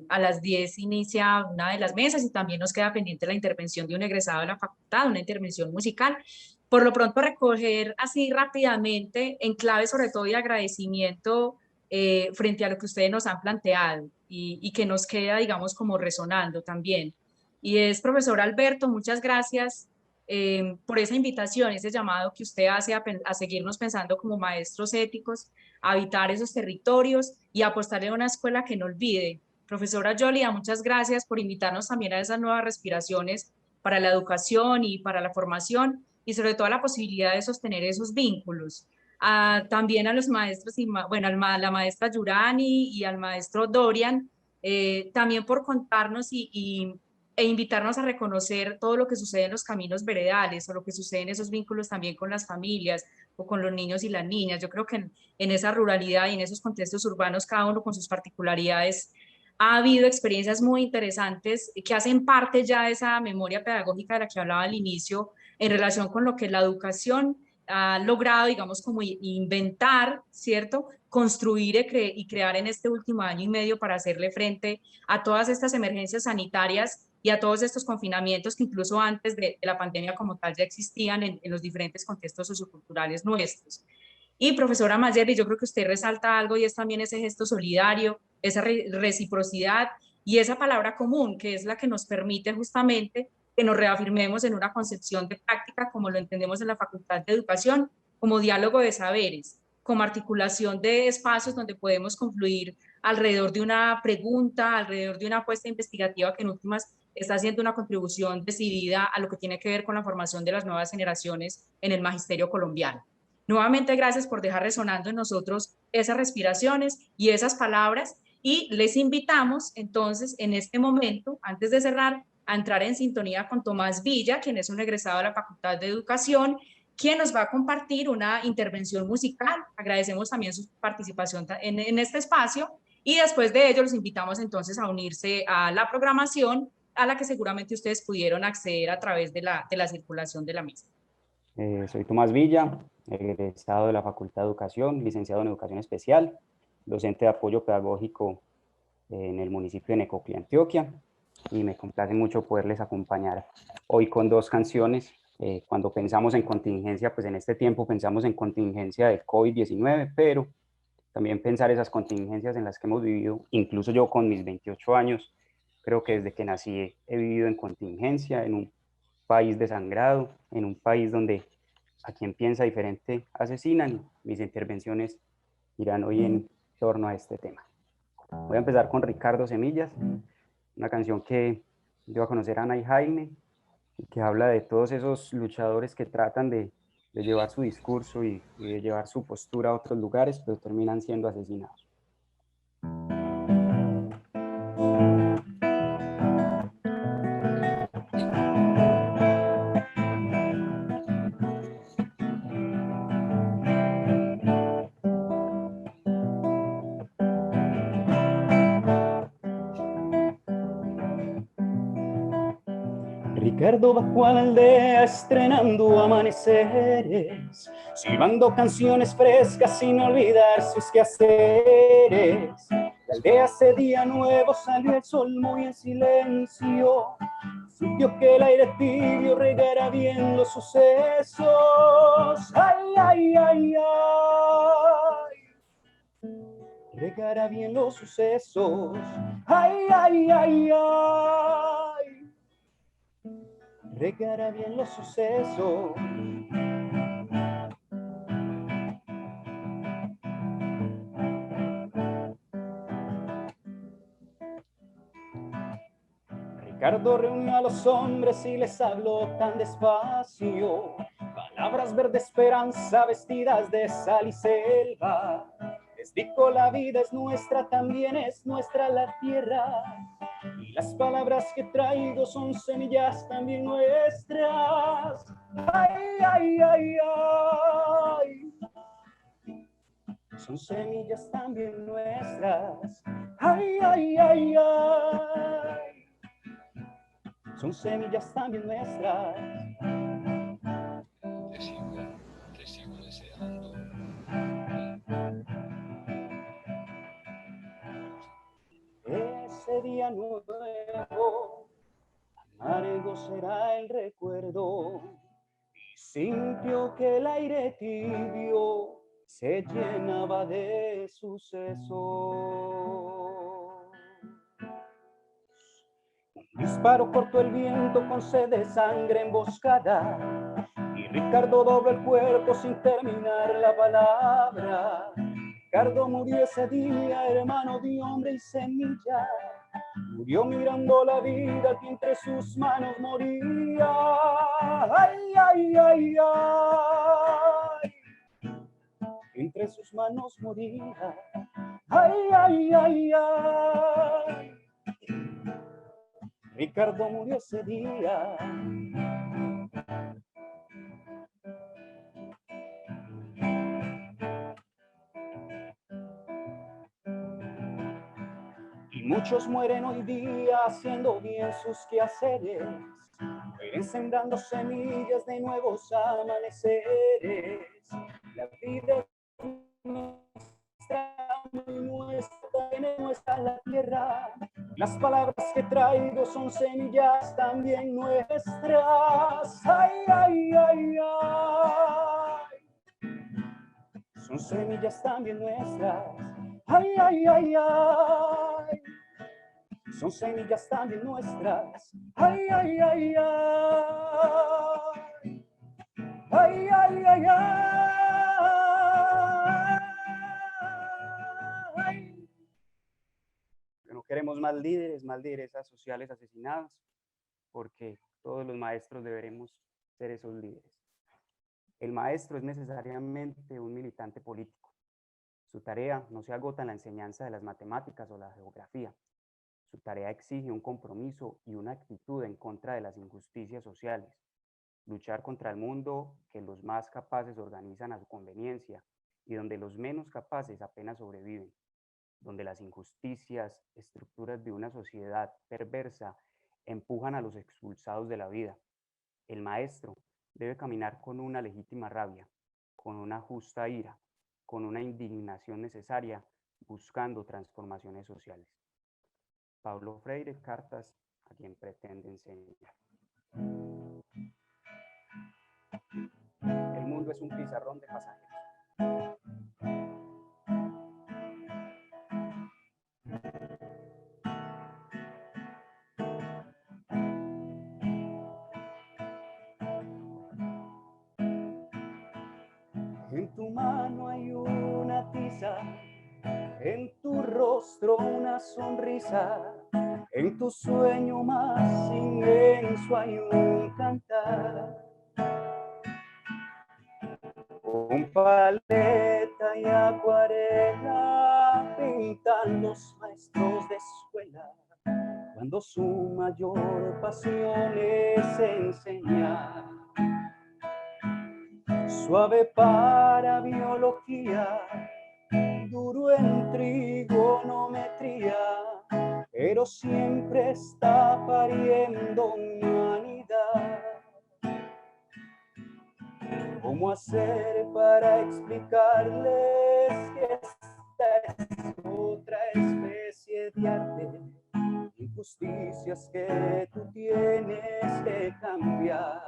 a las 10 inicia una de las mesas y también nos queda pendiente la intervención de un egresado de la facultad, una intervención musical. Por lo pronto recoger así rápidamente en clave sobre todo y agradecimiento frente a lo que ustedes nos han planteado y que nos queda digamos como resonando también. Y es, profesor Alberto, muchas gracias por esa invitación, ese llamado que usted hace a seguirnos pensando como maestros éticos, a habitar esos territorios y a apostarle a una escuela que no olvide. Profesora Yolida, muchas gracias por invitarnos también a esas nuevas respiraciones para la educación y para la formación y sobre todo a la posibilidad de sostener esos vínculos. También a los maestros, y bueno, a la maestra Yurani y al maestro Dorian, también por contarnos e invitarnos a reconocer todo lo que sucede en los caminos veredales o lo que sucede en esos vínculos también con las familias o con los niños y las niñas. Yo creo que en esa ruralidad y en esos contextos urbanos, cada uno con sus particularidades, ha habido experiencias muy interesantes que hacen parte ya de esa memoria pedagógica de la que hablaba al inicio en relación con lo que la educación ha logrado, digamos, como inventar, ¿cierto? Construir y crear en este último año y medio para hacerle frente a todas estas emergencias sanitarias y a todos estos confinamientos que incluso antes de la pandemia como tal ya existían en los diferentes contextos socioculturales nuestros. Y profesora Mayerly, yo creo que usted resalta algo y es también ese gesto solidario, esa reciprocidad y esa palabra común que es la que nos permite justamente que nos reafirmemos en una concepción de práctica como lo entendemos en la Facultad de Educación, como diálogo de saberes, como articulación de espacios donde podemos confluir alrededor de una pregunta, alrededor de una apuesta investigativa que en últimas está haciendo una contribución decidida a lo que tiene que ver con la formación de las nuevas generaciones en el magisterio colombiano. Nuevamente, gracias por dejar resonando en nosotros esas respiraciones y esas palabras y les invitamos entonces en este momento, antes de cerrar, a entrar en sintonía con Tomás Villa, quien es un egresado de la Facultad de Educación, quien nos va a compartir una intervención musical. Agradecemos también su participación en este espacio y después de ello los invitamos entonces a unirse a la programación a la que seguramente ustedes pudieron acceder a través de la circulación de la misma. Soy Tomás Villa, egresado de la Facultad de Educación, licenciado en Educación Especial, docente de apoyo pedagógico en el municipio de Necoclí, Antioquia, y me complace mucho poderles acompañar hoy con dos canciones. Cuando pensamos en contingencia, pues en este tiempo pensamos en contingencia de COVID-19, pero también pensar esas contingencias en las que hemos vivido, incluso yo con mis 28 años, creo que desde que nací he vivido en contingencia, en un país desangrado, en un país donde a quien piensa diferente asesinan. Mis intervenciones irán hoy en torno a este tema. Voy a empezar con Ricardo Semillas, una canción que dio a conocer a Ana y Jaime, y que habla de todos esos luchadores que tratan de llevar su discurso y de llevar su postura a otros lugares, pero terminan siendo asesinados. Ricardo bajó a la aldea estrenando amaneceres, silbando canciones frescas sin olvidar sus quehaceres. La aldea ese día nuevo salió el sol muy en silencio. Sintió que el aire tibio regara bien los sucesos. Ay, ay, ay, ay. Regara bien los sucesos. Ay, ay, ay, ay. Regara bien los sucesos. Ricardo reunió a los hombres y les habló tan despacio, palabras verde esperanza vestidas de sal y selva. Les dijo: la vida es nuestra, también es nuestra la tierra, y las palabras que traigo son semillas también nuestras. Ay, ay, ay, ay. Son semillas también nuestras. Ay, ay, ay, ay. Son semillas también nuestras. Te sigo deseando. Ese día nuevo, amargo será el recuerdo, y sintió que el aire tibio se llenaba de sucesos. Un disparo cortó el viento con sed de sangre emboscada, y Ricardo dobló el cuerpo sin terminar la palabra. Ricardo murió ese día, hermano de hombre y semilla. Murió mirando la vida que entre sus manos moría. Ay, ay, ay, ay. Entre sus manos moría. Ay, ay, ay, ay. Ricardo murió ese día. Y muchos mueren hoy día haciendo bien sus quehaceres, mueren sembrando semillas de nuevos amaneceres. La vida es nuestra la tierra. Las palabras que traigo son semillas también nuestras. Ay, ay, ay, ay. Son semillas también nuestras. Ay, ay, ay, ay. Son semillas también nuestras. Ay, ay, ay, ay. Ay, ay, ay, ay. No queremos más líderes sociales asesinados, porque todos los maestros deberemos ser esos líderes. El maestro es necesariamente un militante político. Su tarea no se agota en la enseñanza de las matemáticas o la geografía. Su tarea exige un compromiso y una actitud en contra de las injusticias sociales. Luchar contra el mundo que los más capaces organizan a su conveniencia y donde los menos capaces apenas sobreviven. Donde las injusticias, estructuras de una sociedad perversa empujan a los expulsados de la vida. El maestro debe caminar con una legítima rabia, con una justa ira, con una indignación necesaria, buscando transformaciones sociales. Paulo Freire, cartas a quien pretende enseñar. El mundo es un pizarrón de pasajeros. En tu mano hay una tiza, en tu rostro una sonrisa, en tu sueño más inmenso hay un cantar. Con paleta y acuarela pintan los maestros de escuela, cuando su mayor pasión es enseñar. Suave para biología, duro en trigonometría, pero siempre está pariendo humanidad. ¿Cómo hacer para explicarles que esta es otra especie creencias que tú tienes que cambiar.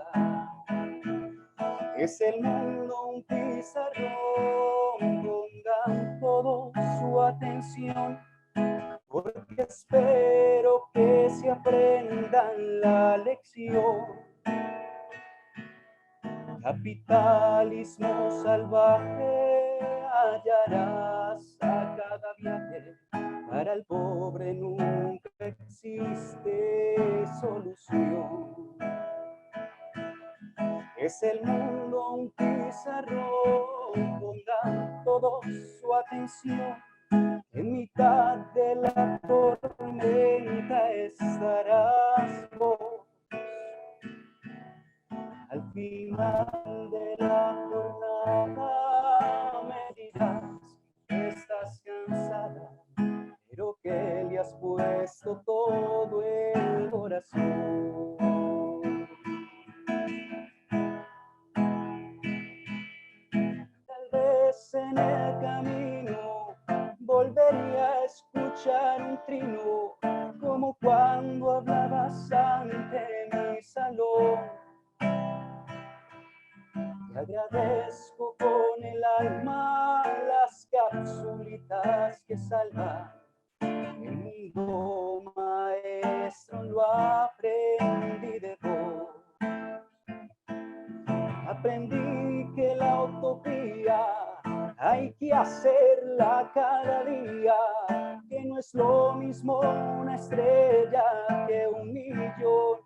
Es el mundo un pizarrón, pongan todo su atención, porque espero que se aprendan la lección. Capitalismo salvaje, hallarás a cada viaje. Para el pobre nunca existe solución. Es el mundo un pizarrón, pongan todos su atención. En mitad de la tormenta estarás vos. Al final de la jornada me dirás que estás cansada, pero que le has puesto todo el corazón. Tal vez en el camino volvería a escuchar un trino, como cuando hablabas ante mi salón. Te agradezco con el alma las capsulitas que salvan el mundo, maestro, lo aprendí de vos. Aprendí que la utopía hay que hacerla cada día, que no es lo mismo una estrella que un millón.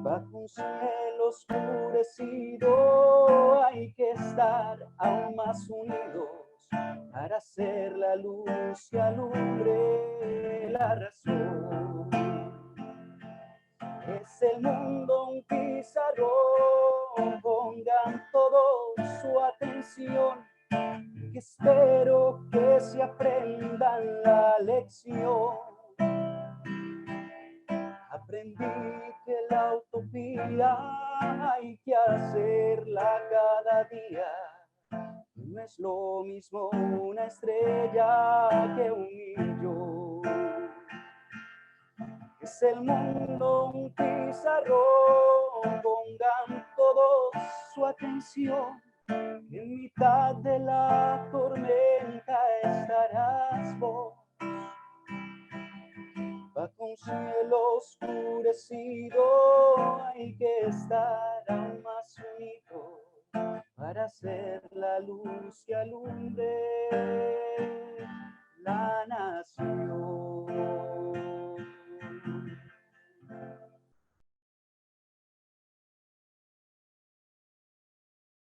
Bajo un cielo oscurecido hay que estar aún más unidos para hacer la luz que alumbre la razón. Es el mundo un pizarrón, pongan todos su atención, que espero que se aprendan la lección. Aprendí que la utopía hay que hacerla cada día. No es lo mismo una estrella que un millón. Es el mundo un pizarrón, pongan todos su atención. En mitad de la tormenta estarás vos. Bajo un cielo oscurecido hay que estar aún más unidos para hacer la luz que alumbre la nación.